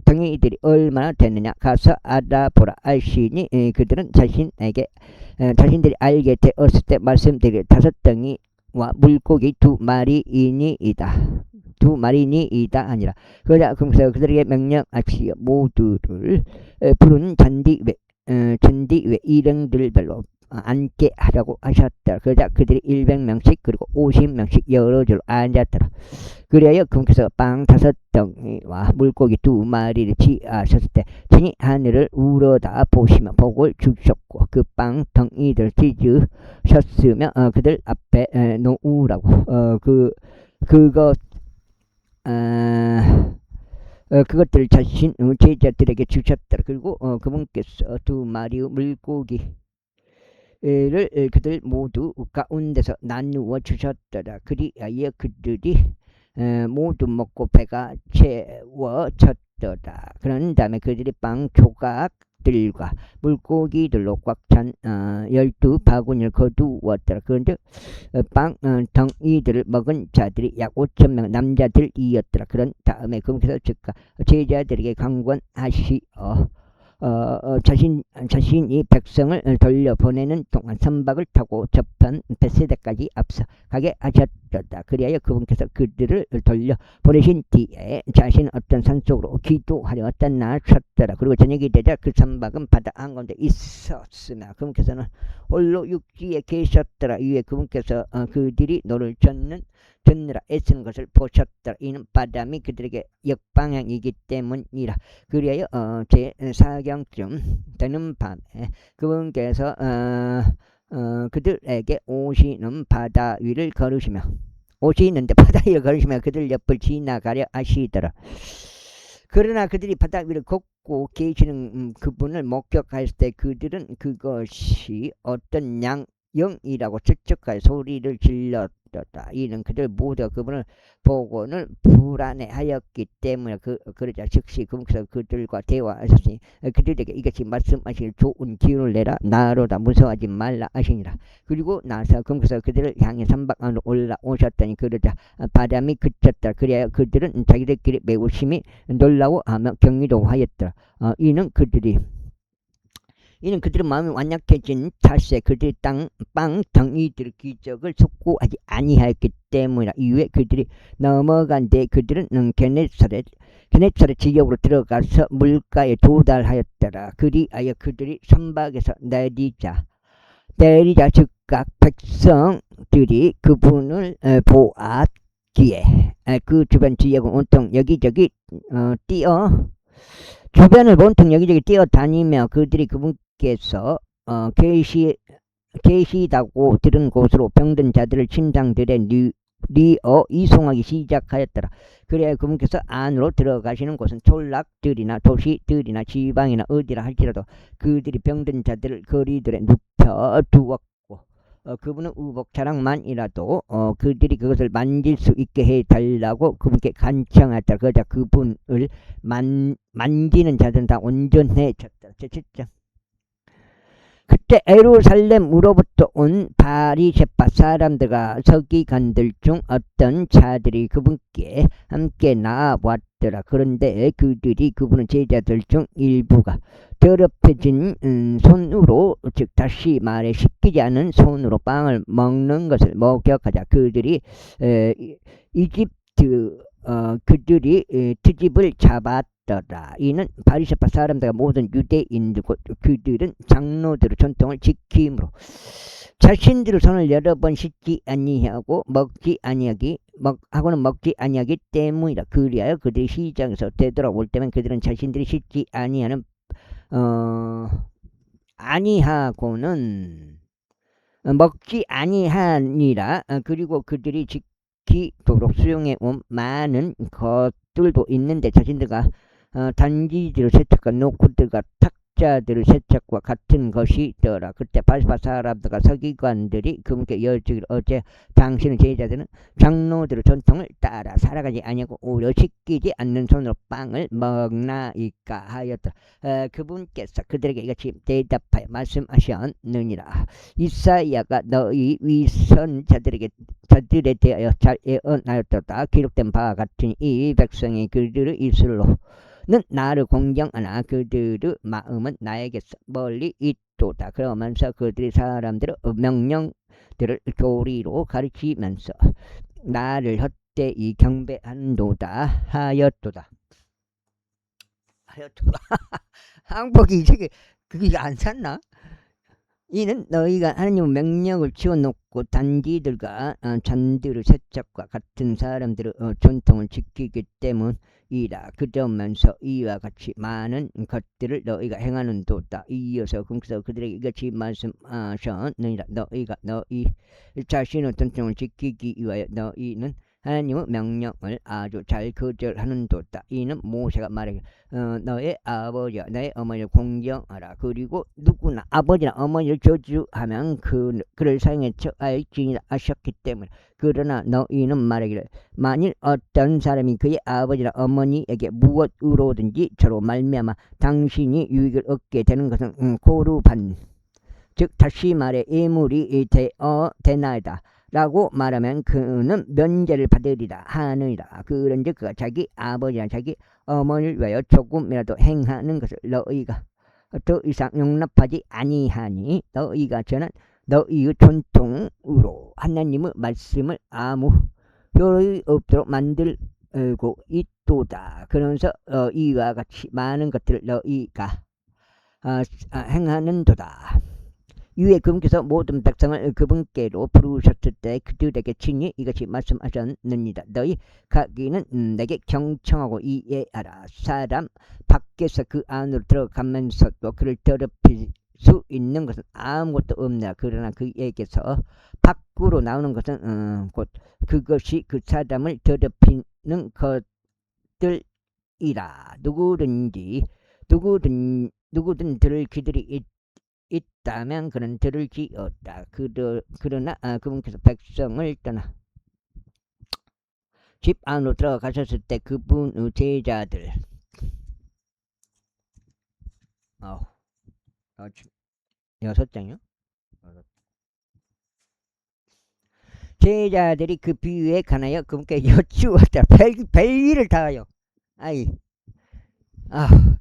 덩이들이 얼마나 되느냐 가서 알아보라. 알시니 그들은 자신들이 알게 되었을 때 말씀드릴 5덩이와 물고기 2마리이니이다. 2마리니이다 하니라. 그러자 그들에게 명령하시어 모두를 푸른 잔디 위 일행들별로 앉게 하라고 하셨더라. 그러자 그들이 100명씩 그리고 50명씩 여러 줄로 앉았더라. 그리하여 그분께서 빵 5덩이와 물고기 2마리를 취하셨을 때 친히 하늘을 우러다 보시며 복을 주셨고 그 빵 덩이들 찢으셨으며 그들 앞에 놓으라고 그것들 자신 제자들에게 주셨더라. 그리고 그분께서 2마리의 물고기를 그들 모두 가운데서 나누어 주셨더라. 그리하여 그들이 모두 먹고 배가 채워졌더라. 그런 다음에 그들이 빵 조각들과 물고기들로 꽉 찬 12바구니를 거두었더라. 그런데 빵 덩이들을 먹은 자들이 약 5,000명 남자들이었더라. 그런 다음에 그분께서 즉각 제자들에게 강권하시어 자신이 백성을 돌려보내는 동안 선박을 타고 저편 벳세다까지 앞서 가게 하셨다. 그리하여 그분께서 그들을 돌려보내신 뒤에 자신은 어떤 산속으로 기도하려 떠나셨더라. 그리고 저녁이 되자 그 선박은 바다 한가운데 있었으며 그분께서는 홀로 육지에 계셨더라. 이에 그분께서 그들이 노를 젓느라 애쓰는 것을 보셨더라. 이는 바람이 그들에게 역방향이기 때문이라. 그리하여 제4경쯤 되는 밤에 그분께서 그들에게 오시는데 바다 위를 걸으시며 그들 옆을 지나가려 하시더라. 그러나 그들이 바다 위를 걷고 계시는 그분을 목격하였을 때 그들은 그것이 어떤 영이라고 추측할 소리를 질렀다. 이는 그들 모두가 그분을 보고는 불안해하였기 때문에 그러자 즉시 그분께서 그들과 대화하셨으니 그들에게 이같이 말씀하시길 좋은 기운을 내라. 나로다 무서워하지 말라 하시니라. 그리고 나서 그분께서 그들을 향해 선박 안으로 올라오셨더니 그러자 바람이 그쳤다. 그래야 그들은 자기들끼리 매우 심히 놀라워하며 경외도 하였더라. 이는 그들의 마음이 완약해진 탓에 그들이 빵 덩이들 기적을 속고하지 아니하였기 때문이라. 이후에 그들이 넘어간 뒤에 그들은 게네사렛 지역으로 들어가서 물가에 도달하였더라. 그리하여 그들이 선박에서 내리자 즉각 백성들이 그분을 보았기에 그 주변 지역은 온통 여기저기 주변을 온통 여기저기 뛰어다니며 그들이 그분께서 계시다고 들은 곳으로 병든 자들을 침상들에 이송하기 시작하였더라. 그래야 그분께서 안으로 들어가시는 곳은 촌락들이나 도시들이나 지방이나 어디라 할지라도 그들이 병든 자들을 거리들에 눕혀 두었고 그분은 우복 자랑만이라도 그들이 그것을 만질 수 있게 해달라고 그분께 간청하였다. 그러자 그분을 만지는 자들은 다 온전해졌다. 제7장. 그때 예루살렘으로부터 온 바리새파 사람들과 서기관들 중 어떤 자들이 그분께 함께 나와왔더라. 그런데 그들이 그분의 제자들 중 일부가 더럽혀진 손으로, 즉 다시 말해 씻기지 않은 손으로 빵을 먹는 것을 목격하자 그들이 이집트 그들이 트집을 잡았더라. 이는 바리새파 사람들과 모든 유대인들 곧 그들은 장로들의 전통을 지킴으로 자신들의 손을 여러 번 씻지 아니하고 먹지 아니하기 때문이라. 그리하여 그들이 시장에서 되돌아올 때면 그들은 자신들이 씻지 아니하는 아니하고는 먹지 아니하니라. 그리고 그들이 지키도록 수용해 온 많은 것들도 있는데 자신들과 단지들의 세척과 노크들과 탁자들의 세척과 같은 것이더라. 그때 바리새파 사람들과 서기관들이 그분께 여쭈기를 어째 당신의 제자들은 장로들의 전통을 따라 살아가지 아니하고 오히려 씻기지 않는 손으로 빵을 먹나이까 하였더라. 그분께서 그들에게 이같이 대답하여 말씀하셨느니라. 이사야가 너희 자들에 대하여 잘 예언하였도다. 기록된 바와 같으니 이 백성이 그들의 입술로는 나를 공경하나 그들의 마음은 나에게서 멀리 있도다. 그러면서 그들이 사람들의 명령들을 교리로 가르치면서 나를 헛되이 경배한도다 하였도다. 한복이 이제 그게 안 샀나? 이는 너희가 하나님의 명령을 지어놓고 단지들과 잔들의 세척과 같은 사람들의 전통을 지키기 때문이라. 그러면서 이와 같이 많은 것들을 너희가 행하는도다. 이어서 그들에게 이같이 말씀하셨느니라. 너희가 너희 자신의 전통을 지키기 위하여 너희는 하나님의 명령을 아주 잘 거절하는도다. 이는 모세가 말하기를 너의 아버지와 너의 어머니를 공경하라. 그리고 누구나 아버지나 어머니를 저주하면 그를 사형에 처할지니라 하셨기 때문에. 그러나 너희는 말하기를 만일 어떤 사람이 그의 아버지나 어머니에게 무엇으로든지 저로 말미암아 당신이 유익을 얻게 되는 것은 고루반, 즉 다시 말해 예물이 되나이다 라고 말하면 그는 면제를 받으리라 하느니라. 그런즉 그가 자기 아버지나 자기 어머니를 위하여 조금이라도 행하는 것을 너희가 더 이상 용납하지 아니하니 너희가 저는 너희의 전통으로 하나님의 말씀을 아무 효력이 없도록 만들고 있도다. 그러면서 이와 같이 많은 것들을 너희가 행하는도다. 이에 그분께서 모든 백성을 그분께로 부르셨을 때 그들에게 친히 이것이 말씀하셨느니라. 너희 가기는 내게 경청하고 이해하라. 사람 밖에서 그 안으로 들어가면서도 그를 더럽힐 수 있는 것은 아무것도 없느라. 그러나 그에게서 밖으로 나오는 것은 곧 그것이 그 사람을 더럽히는 것들이라. 누구든 들을 귀들이 있다면 그는 들을지어다. 그러나 그분께서 백성을 떠나 집 안으로 들어가셨을 때 그분의 제자들 여섯 장이요? 제자들이 그 비유에 관하여 그분께 여쭈었다. 별일을 다하여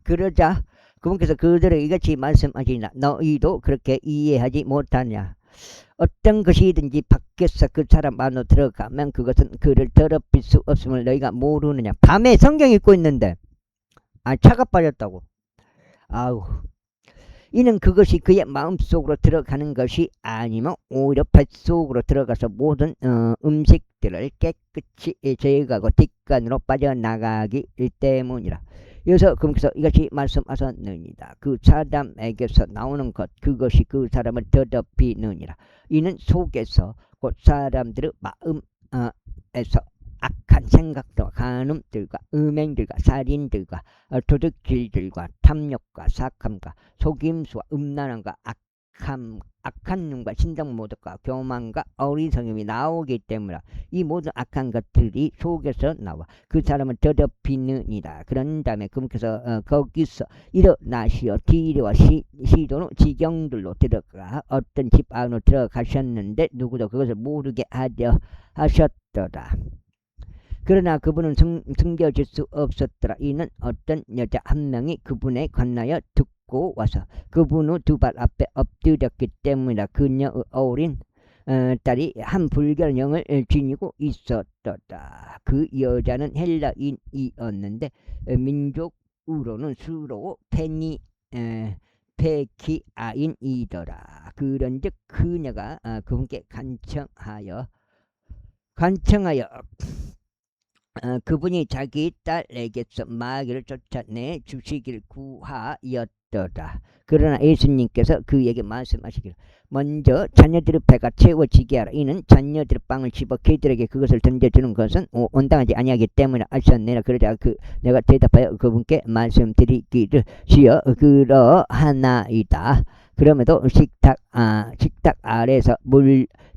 그러자 그분께서 그들에게 이같이 말씀하시니라. 너희도 그렇게 이해하지 못하냐? 어떤 것이든지 밖에서 그 사람 안으로 들어가면 그것은 그를 더럽힐 수 없음을 너희가 모르느냐? 밤에 성경 읽고 있는데 차가 빠졌다고. 이는 그것이 그의 마음속으로 들어가는 것이 아니면 오히려 뱃속으로 들어가서 모든 음식들을 깨끗이 제거하고 뒷간으로 빠져나가기 때문이라. 여기서 그분께서 이것이 말씀하셨느니라. 그 사람에게서 나오는 것 그것이 그 사람을 더럽히느니라. 이는 속에서 곧 사람들의 마음에서 악한 생각들과 간음들과 음행들과 살인들과 도둑질들과 탐욕과 사함과 속임수와 음란함과 악한 눈과 신성 모독과 교만과 어리석음이 나오기 때문이라. 이 모든 악한 것들이 속에서 나와 그 사람은 더럽히느니라. 그런 다음에 그분께서 거기서 일어나시어 디레와 시도로 지경들로 들어가 어떤 집 안으로 들어가셨는데 누구도 그것을 모르게 하려 하셨더라. 그러나 그분은 숨겨질 수 없었더라. 이는 어떤 여자 한 명이 그분에 건너여 듣고 와서 그분의 두 발 앞에 엎드렸기 때문이라. 그녀의 어린 딸이 한 불결한 영을 지니고 있었더라. 그 여자는 헬라인이었는데 민족으로는 수로 페키아인이더라. 그런즉 그녀가 그분께 간청하여 그분이 자기 딸에게서 마귀를 쫓아내 주시길 구하였더라. 그러나 예수님께서 그에게 말씀하시기를 먼저 자녀들의 배가 채워지게 하라. 이는 자녀들의 빵을 집어 그들에게 그것을 던져주는 것은 온당하지 아니하기 때문에 아셨느니라. 그러자 내가 대답하여 그분께 말씀드리기를 주여 그러하나이다. 그럼에도 식탁 아래서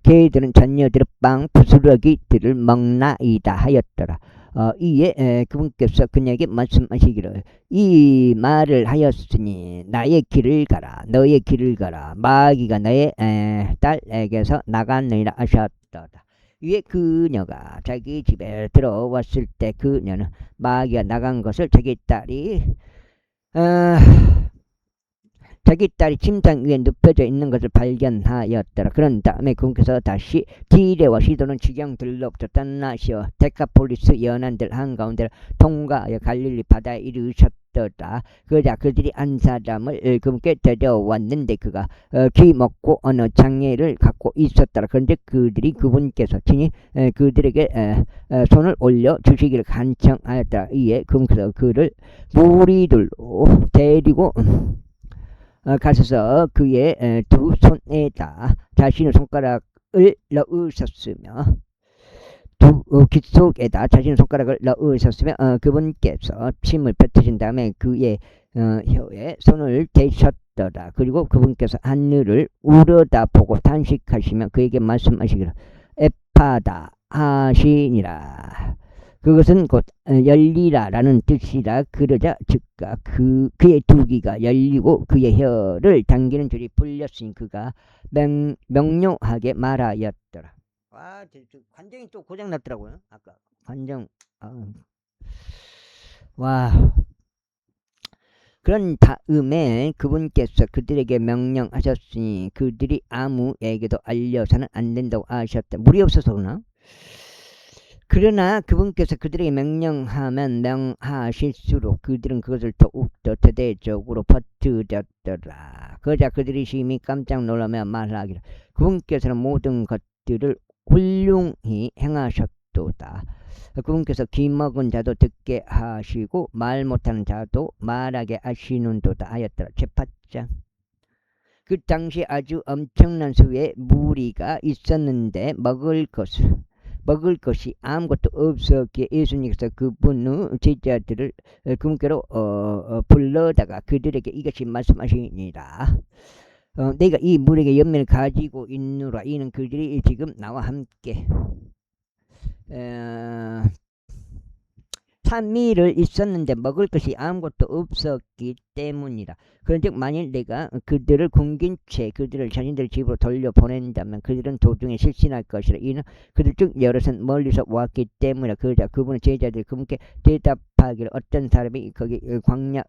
개들은 자녀들의 빵 부스러기들을 먹나이다 하였더라. 이에 그분께서 그녀에게 말씀하시기를 이 말을 하였으니 나의 길을 가라. 너의 길을 가라. 마귀가 너의 딸에게서 나갔느니라 하셨더라. 위에 그녀가 자기 집에 들어왔을 때 그녀는 마귀가 나간 것을 자기 딸이 침상 위에 눕혀져 있는 것을 발견하였더라. 그런 다음에 그분께서 다시 디레와 시도는 지경들로부터 떠나시어 데카폴리스 연안들 한가운데를 통과하여 갈릴리 바다에 이르셨더라. 그러자 그들이 한 사람을 그분께 데려왔는데 그가 귀 먹고 어느 장애를 갖고 있었더라. 그런데 그들이 그분께서 친히 그들에게 손을 올려 주시기를 간청하였더라. 이에 그분께서 그를 무리들로 데리고 가셔서 그의 두 손에다 자신의 손가락을 넣으셨으며 귓속에다 자신의 손가락을 넣으셨으며 그분께서 침을 뱉으신 다음에 그의 혀에 손을 대셨더라. 그리고 그분께서 하늘을 우러다보고 탄식하시며 그에게 말씀하시기를 에파다 하시니라. 그것은 곧 열리라라는 뜻이라. 그러자 즉각 그의 두 귀가 열리고 그의 혀를 당기는 줄이 풀렸으니 그가 명료하게 말하였더라. 와, 관정이 또 고장 났더라고요. 아까 관정. 와. 그런 다음에 그분께서 그들에게 명령하셨으니 그들이 아무에게도 알려서는 안 된다고 하셨다. 물이 없어서 그러나? 그러나 그분께서 그들에게 명령하면 명하실수록 그들은 그것을 더욱더 대대적으로 퍼뜨렸더라. 그러자 그들이 심히 깜짝 놀라며 말하기를 그분께서는 모든 것들을 훌륭히 행하셨도다. 그분께서 귀 먹은 자도 듣게 하시고 말 못하는 자도 말하게 하시는도다 하였더라. 제8장. 그 당시 아주 엄청난 수의 무리가 있었는데 먹을 것이 아무것도 없었기에 예수님께서 그분의 제자들을 그분께로 불러다가 그들에게 이것이 말씀하시니라. 내가 이 무리에게 연민을 가지고 있노라. 이는 그들이 지금 나와 함께 3일을 있었는데 먹을 것이 아무것도 없었기 때문이라. 그런즉 만일 내가 그들을 굶긴 채 그들을 자신들 집으로 돌려보낸다면 그들은 도중에 실신할 것이라. 이는 그들 중 여럿은 멀리서 왔기 때문이라. 그러자 그분의 제자들이 그분께 대답하기를 어떤 사람이 거기 광야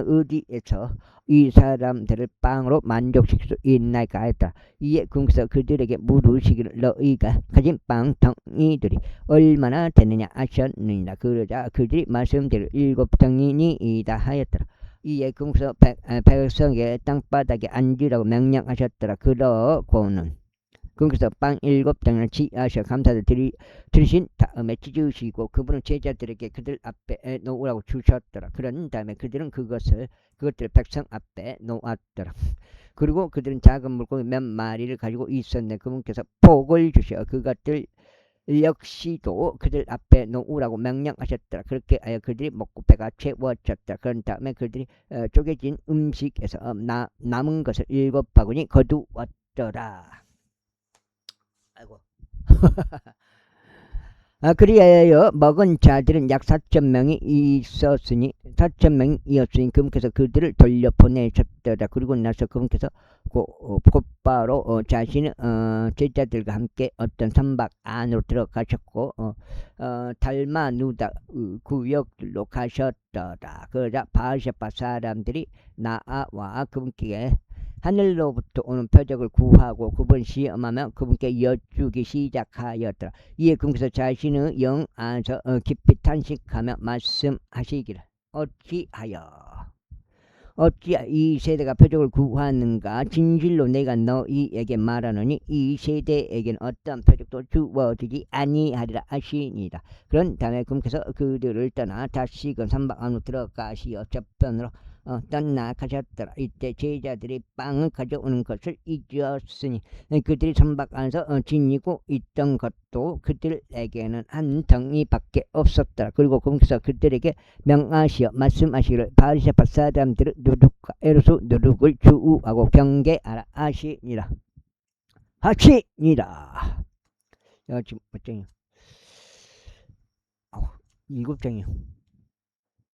어디에서 이 사람들을 빵으로 만족시킬 수 있나이까 하였다. 이에 그분께서 그들에게 물으시기를 너희가 가진 빵 덩이들이 얼마나 되느냐 하셨느니라. 그러자 그들이 말씀드릴 7덩이니이다 하였더라. 이에 그분께서 백성에게 땅바닥에 앉으라고 명령하셨더라. 그러고는 그분께서 빵 7덩이를 취하셔 감사를 드리신 다음에 찢으시고 그분은 제자들에게 그들 앞에 놓으라고 주셨더라. 그런 다음에 그들은 그것들을 백성 앞에 놓았더라. 그리고 그들은 작은 물고기 몇 마리를 가지고 있었는데 그분께서 복을 주셔 그것들을 역시도 그들 앞에 놓으라고 명령하셨더라. 그렇게 하여 그들이 먹고 배가 채워졌다. 그런 다음에 그들이 쪼개진 음식에서 남은 것을 7바구니 거두었더라. 아이고. 그리하여 먹은 자들은 약 4,000명이 있었으니 4,000명이었으니 그분께서 그들을 돌려보내셨더라. 그리고 나서 그분께서 곧바로 자신의 제자들과 함께 어떤 선박 안으로 들어가셨고 달마누다 구역들로 가셨더라. 그러자 바르샤바 사람들이 나아와 그분께 하늘로부터 오는 표적을 구하고 그분 시험하며 그분께 여쭈기 시작하였더라. 이에 그분께서 자신의 영 안에서 깊이 탄식하며 말씀하시기를 어찌 이 세대가 표적을 구하는가? 진실로 내가 너희에게 말하노니 이 세대에게는 어떤 표적도 주어지지 아니하리라 하시니라. 그런 다음에 그분께서 그들을 떠나 다시금 선박 안으로 들어가시어 저편으로 떠나가셨더라. 이때 제자들이 빵을 가져오는 것을 잊었으니 그들이 선박 안에서 지니고 있던 것도 그들에게는 한 덩이밖에 없었더라. 그리고 그분께서 그들에게 명하시어 말씀하시기를 바리새파 사람들은 누룩과 에루수 누룩을 주우하고 경계하라 하시니라. 지금 몇 장이요? 7장이요.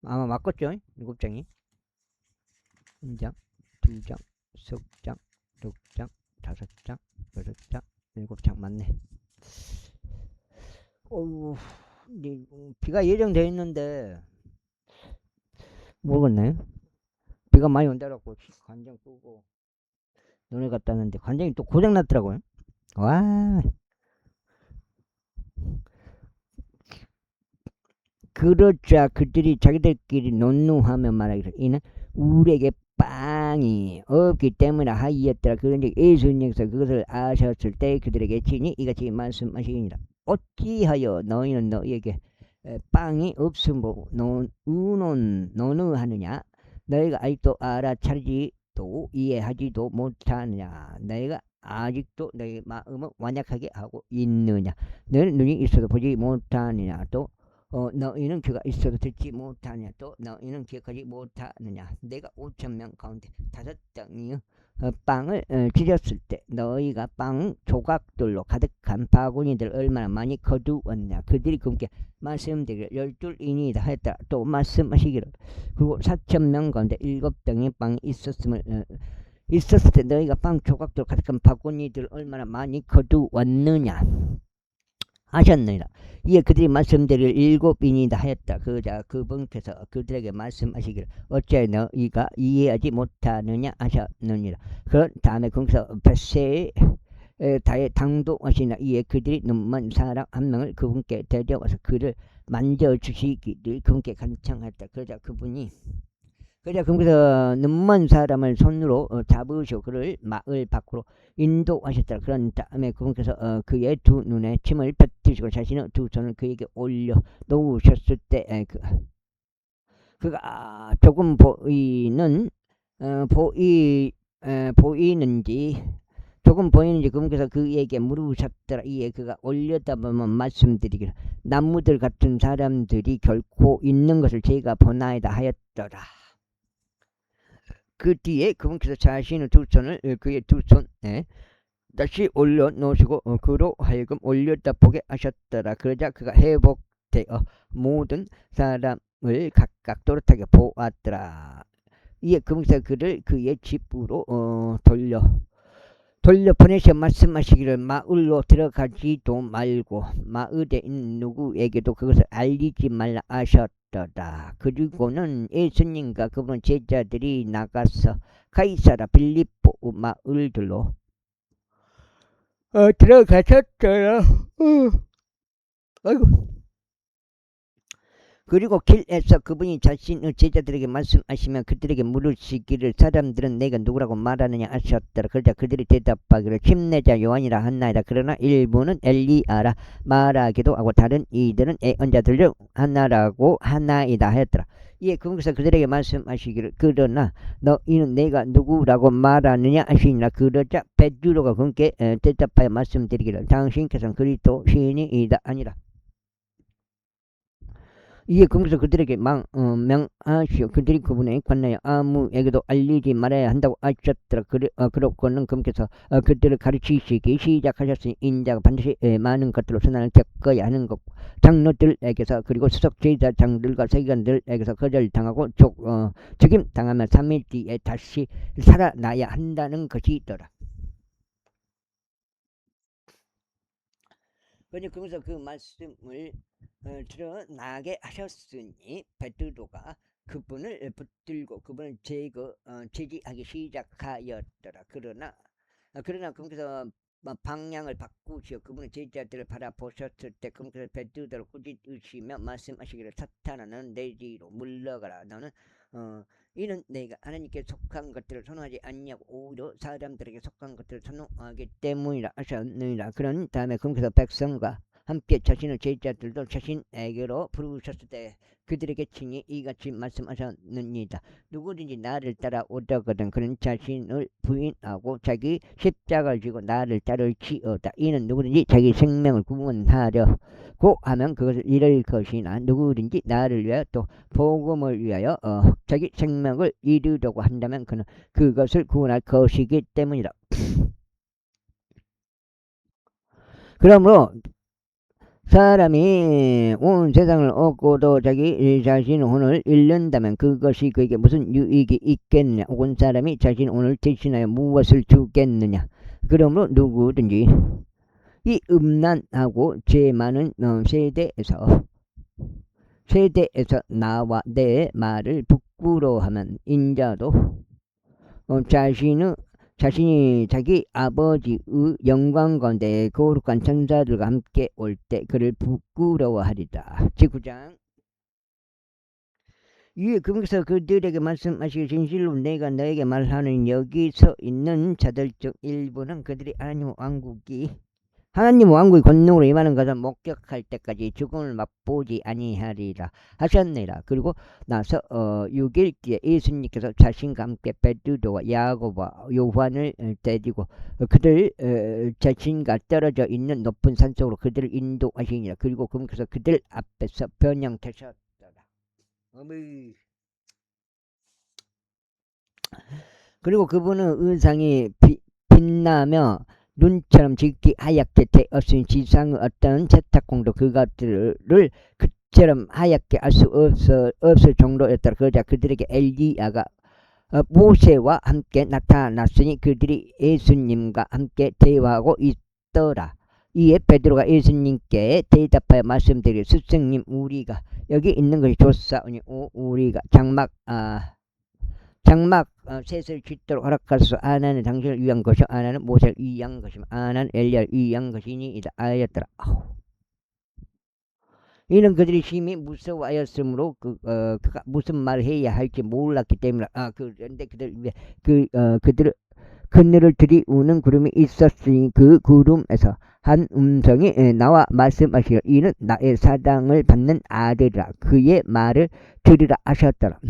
아마 맞겠죠? 7장이. 1장, 2장, 3장, 6장, 5장, 6장, 7장 맞네. 비가 예정되어 있는데 모르겠네. 비가 많이 온다고 관장 끄고 논에 갔다는데 관장이 또 고장 났더라고요. 와. 그러자 그들이 자기들끼리 논노하며 말하기를 이는 우리에게 빵이 없기 때문에 하였더라. 그런데 예수님께서 그것을 아셨을 때 그들에게 친히 이같이 말씀하시니라. 어찌하여 너희는 너희에게 빵이 없음으로 논의하느냐? 너희가 아직도 알아차리지도 이해하지도 못하느냐? 너희가 아직도 너희 마음을 완약하게 하고 있느냐? 너희는 눈이 있어도 보지 못하느냐? 또 너희는 귀가 있어도 듣지 못하느냐? 또 너희는 기억하지 못하느냐? 내가 5,000명 가운데 5덩이 빵을 찢었을 때 너희가 빵 조각들로 가득한 바구니들 얼마나 많이 거두었냐? 그들이 그분께 말씀드리기를 12인이다 했다. 또 말씀하시기를 그리고 4,000명 가운데 7덩이 빵이 있었을 때 너희가 빵 조각들로 가득한 바구니들 얼마나 많이 거두었느냐 하셨느니라. 이에 그들이 말씀드릴 7인이다 하였다. 그러자 그분께서 그들에게 말씀하시기를 어찌하여 너희가 이해하지 못하느냐 하셨느니라. 그런 다음에 그분께서 벳새에 다에 당도하시나. 이에 그들이 눈먼 사람 한 명을 그분께 데려와서 그를 만져주시기를 그분께 간청했다. 그러자 그분께서 눈먼 사람을 손으로 잡으시고 그를 마을 밖으로 인도하셨다. 그런 다음에 그분께서 그의 두 눈에 침을 뱉으시고 자신의 두 손을 그에게 올려 놓으셨을 때 그가 조금 보이는지 그분께서 그에게 물으셨더라. 이에 그가 올려다보면 말씀드리기를 나무들 같은 사람들이 결코 있는 것을 제가 보나이다 하였더라. 그 뒤에 그분께서 자신의 두 손을 그의 두 손에 다시 올려놓으시고 그로 하여금 올려다보게 하셨더라. 그러자 그가 회복되어 모든 사람을 각각 또렷하게 보았더라. 이에 그분께서 그를 그의 집으로 돌려 보내셔 말씀하시기를 마을로 들어가지도 말고 마을에 있는 누구에게도 그것을 알리지 말라 하셨더라. 그리고는 예수님과 그분 제자들이 나가서 가이사라 빌립보 마을들로 들어가셨더라. 아이고. 그리고 길에서 그분이 자신의 제자들에게 말씀하시며 그들에게 물으시기를 사람들은 내가 누구라고 말하느냐 하셨더라. 그러자 그들이 대답하기를 침례자 요한이라 한나이다. 그러나 일부는 엘리야라 말하기도 하고 다른 이들은 예언자들 중 하나라고 하나이다 하였더라. 이에 그분께서 그들에게 말씀하시기를 그러나 너 이는 내가 누구라고 말하느냐 하시니라. 그러자 베드로가 그분께 대답하여 말씀드리기를 당신께서는 그리스도 시인이이다 아니라. 이에 그분께서 그들에게 명하시오. 그들이 그분에 관하여 아무에게도 알리지 말아야 한다고 하셨더라. 그렇고는 그분께서 그들을 가르치시기 시작하셨으니 인자가 반드시 많은 것들로 선한을 겪어야 하는 것, 장로들에게서 그리고 수석 제사장들과 세관들에게서 거절당하고 죽임당하면 3일 뒤에 다시 살아나야 한다는 것이더라. 그러면서 그 말씀을 드러나게 하셨으니 베드로가 그분을 붙들고 그분을 제지하기 시작하였더라. 그러나 그분께서 방향을 바꾸시어 그분의 제자들을 바라보셨을 때 그분께서 베드로를 꾸짖으시며 말씀하시기를 사탄아 너는 내 뒤로 물러가라. 너는 이는 내가 하나님께 속한 것들을 선호하지 않냐고 오히려 사람들에게 속한 것들을 선호하기 때문이라 하셨느니라. 그런 다음에 그분께서 백성과 함께 자신의 제자들도 자신에게로 부르셨을 때 그들에게 친히 이같이 말씀하셨느니라. 누구든지 나를 따라오려거든 그는 자신을 부인하고 자기 십자가를 지고 나를 따를지어다. 이는 누구든지 자기 생명을 구원하려고 하면 그것을 잃을 것이나 누구든지 나를 위하여 또 복음을 위하여 자기 생명을 잃으려고 한다면 그는 그것을 구원할 것이기 때문이라. 그러므로 사람이 온 세상을 얻고도 자기 자신의 혼을 잃는다면 그것이 그에게 무슨 유익이 있겠느냐. 온 사람이 자신의 혼을 대신하여 무엇을 주겠느냐. 그러므로 누구든지 이 음란하고 죄 많은 세대에서 나와 내 말을 부끄러워하면 인자도 자신이 자기 아버지의 영광 가운데 거룩한 천사들과 함께 올 때 그를 부끄러워하리라. 제9장 위에 그분께서 그들에게 말씀하시기 진실로 내가 너에게 말하는 여기 서 있는 자들 중 일부는 그들이 하나님 왕국의 권능으로 임하는 것을 목격할 때까지 죽음을 맛보지 아니하리라 하셨느니라. 그리고 나서 6일 뒤에 예수님께서 자신과 함께 베드로와 야고보와 요한을 데리고 그들 자신과 떨어져 있는 높은 산속으로 그들을 인도하시니라. 그리고 그분께서 그들 앞에서 변형되셨더라. 그리고 그분은 의상이 빛나며 눈처럼 짙게 하얗게 되었으니 지상의 어떤 세탁공도 그것들을 그처럼 하얗게 알 수 없을 정도였더라. 그러자 그들에게 엘리야가 모세와 함께 나타났으니 그들이 예수님과 함께 대화하고 있더라. 이에 베드로가 예수님께 대답하여 말씀드리기를 스승님 우리가 여기 있는 것이 좋사오니 우리가 장막 셋을 짓도록 허락하소서. 하나는 당신을 위한 것이요 하나는 모세를 위한 것이며 하나는 엘리야를 위한 것이니이다 하였더라. 이는 그들이 심히 무서워하였으므로 그가 무슨 말을 해야 할지 몰랐기 때문이라. 그런데 그들을 그늘을 들이우는 구름이 있었으니 그 구름에서 한 음성이 나와 말씀하시기를 이는 나의 사랑을 받는 아들이라. 그의 말을 들으라 하셨더라.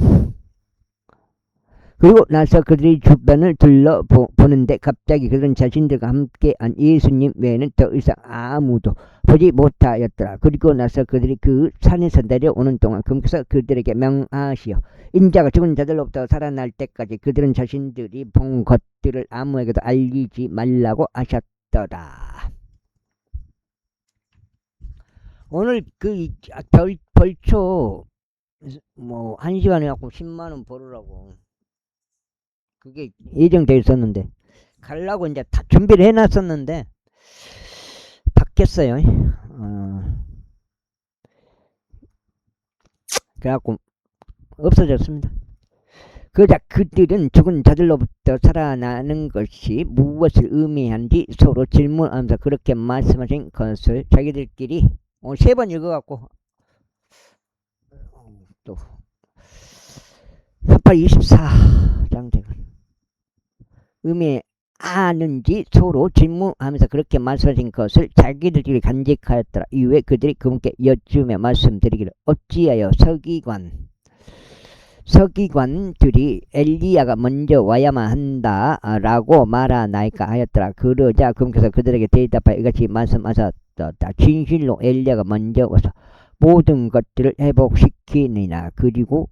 그리고 나서 그들이 주변을 둘러보는데 갑자기 그들은 자신들과 함께한 예수님 외에는 더 이상 아무도 보지 못하였더라. 그리고 나서 그들이 그 산에서 내려오는 동안 그분께서 그들에게 명하시어 인자가 죽은 자들로부터 살아날 때까지 그들은 자신들이 본 것들을 아무에게도 알리지 말라고 하셨더라. 오늘 벌초 1시간에 갖고 10만원 벌으라고 그게 예정되어 있었는데 가려고 이제 다 준비를 해놨었는데 바뀌었어요. 그래갖고 없어졌습니다. 그러자 그들은 죽은 자들로부터 살아나는 것이 무엇을 의미하는지 서로 질문하면서 그렇게 말씀하신 것을 자기들끼리 3번 읽어갖고 또 24장 되고 의미하는지 서로 질문하면서 그렇게 말씀하신 것을 자기들끼리 간직하였더라. 이후에 그들이 그분께 여쭈며 말씀드리기를 어찌하여 서기관 서기관들이 엘리야가 먼저 와야만 한다라고 말하나이까 하였더라. 그러자 그분께서 그들에게 대답하여 이같이 말씀하셨다. 진실로 엘리야가 먼저 와서 모든 것들을 회복시키느니라. 그리고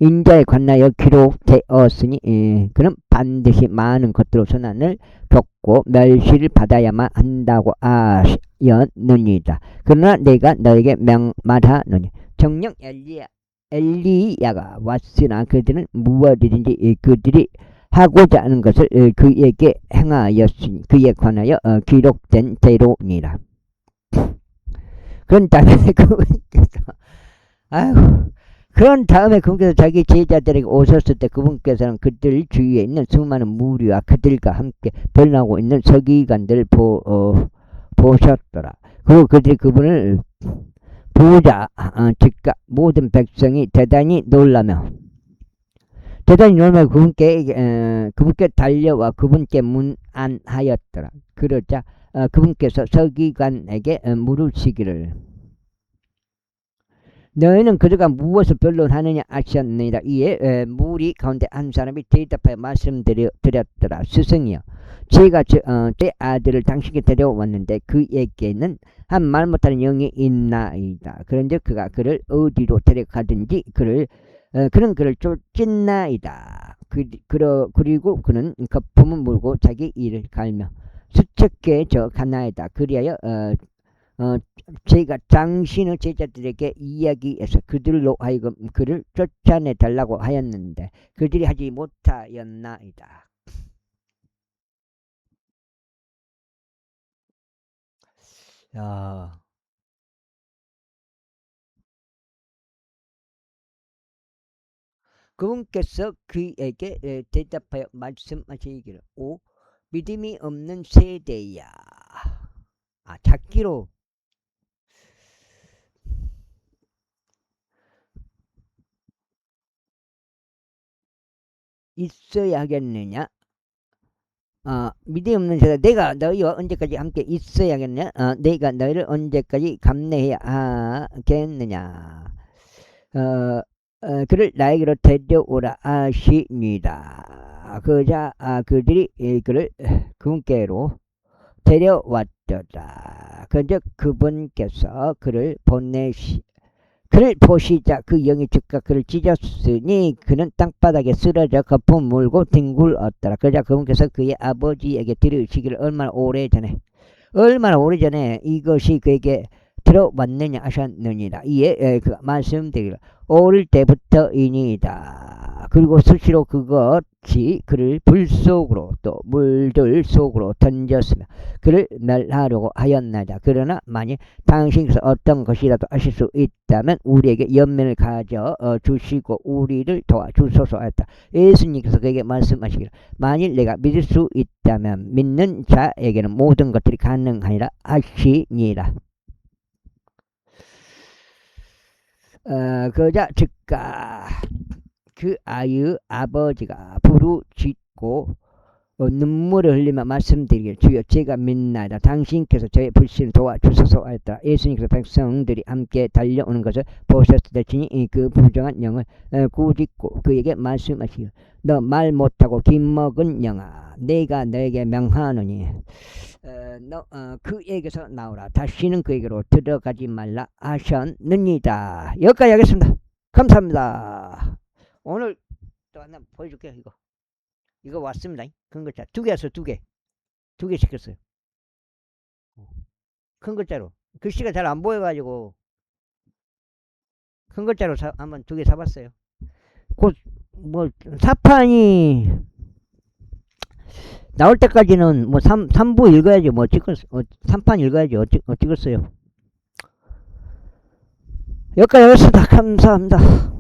인자에 관하여 기록되었으니 그는 반드시 많은 것들로 선한을 겪고 멸시를 받아야만 한다고 하였느니라. 그러나 내가 너에게 말하노니 정녕 엘리야가 왔으나 그들은 무엇이든지 그들이 하고자 하는 것을 그에게 행하였으니 그에 관하여 기록된 대로니라. 그런 다음에 그분께서 그런 다음에 그분께서 자기 제자들에게 오셨을 때 그분께서는 그들 주위에 있는 수많은 무리와 그들과 함께 변하고 있는 서기관들을 보셨더라. 그리고 그들이 그분을 보자 즉각 모든 백성이 대단히 놀라며 그분께 달려와 그분께 문안하였더라. 그러자 그분께서 서기관에게 물으시기를 너희는 그들과 무엇을 변론하느냐 하셨느니라. 이에 무리 가운데 한 사람이 대답하여 말씀드렸더라. 스승이여, 제가 제 아들을 당신께 데려왔는데 그에게는 한 말 못하는 영이 있나이다. 그런데 그가 그를 어디로 데려가든지 그는 그를 쫓나이다. 그리고 그는 거품을 물고 자기 이를 갈며 수척게 가나이다. 그리하여 제가 당신의 제자들에게 이야기해서 그들로 하여금 그를 쫓아내 달라고 하였는데 그들이 하지 못하였나이다. 야, 그분께서 그에게 대답하여 말씀하시기를 오 믿음이 없는 세대야. 찾기로 있어야 하겠느냐? 믿음이 없는 세대, 내가 너희와 언제까지 함께 있어야겠냐? 내가 너희를 언제까지 감내해야 하겠느냐? 그를 나에게로 데려오라 하시니라. 그자 그들이 그를 그분께로 데려왔더라. 그런데 그분께서 그를 보시자 그 영이 즉각 그를 찢었으니 그는 땅바닥에 쓰러져 거품 물고 뒹굴었더라. 그러자 그분께서 그의 아버지에게 들으시기를 얼마나 오래전에 이것이 그에게 들어왔느냐 하셨느니라. 이에 그 말씀드리기를 어릴 때부터이니이다. 그리고 수시로 그것이 그를 불 속으로 또 물들 속으로 던졌으며 그를 멸하려고 하였나이다. 그러나 만일 당신께서 어떤 것이라도 하실 수 있다면 우리에게 연민을 가져 주시고 우리를 도와주소서 하였다. 예수님께서 그에게 말씀하시기를 만일 내가 믿을 수 있다면 믿는 자에게는 모든 것들이 가능하니라 하시니라. 그러자 즉각 그 아이의 아버지가 부르짖고 눈물을 흘리며 말씀드리기를 주여 제가 믿나이다. 당신께서 저의 불신을 도와주소서 하였다. 예수님께서 백성들이 함께 달려오는 것을 보셨을 때 진이 그 부정한 영을 꾸짖고 그에게 말씀하시기를 너 말 못하고 김먹은 영아 내가 너에게 명하노니 너 그에게서 나오라. 다시는 그에게로 들어가지 말라 하셨느니라. 여기까지 하겠습니다. 감사합니다. 오늘 또 하나 보여줄게요. 이거 왔습니다. 큰 글자 2개 왔어요. 2개 시켰어요. 큰 글자로 글씨가 잘 안 보여가지고 큰 글자로 한번 2개 사봤어요. 곧 뭐 사판이 나올 때까지는 뭐 3부 읽어야지 뭐 3판 읽어야지 어찌겠어요. 여기까지 하겠습니다. 감사합니다.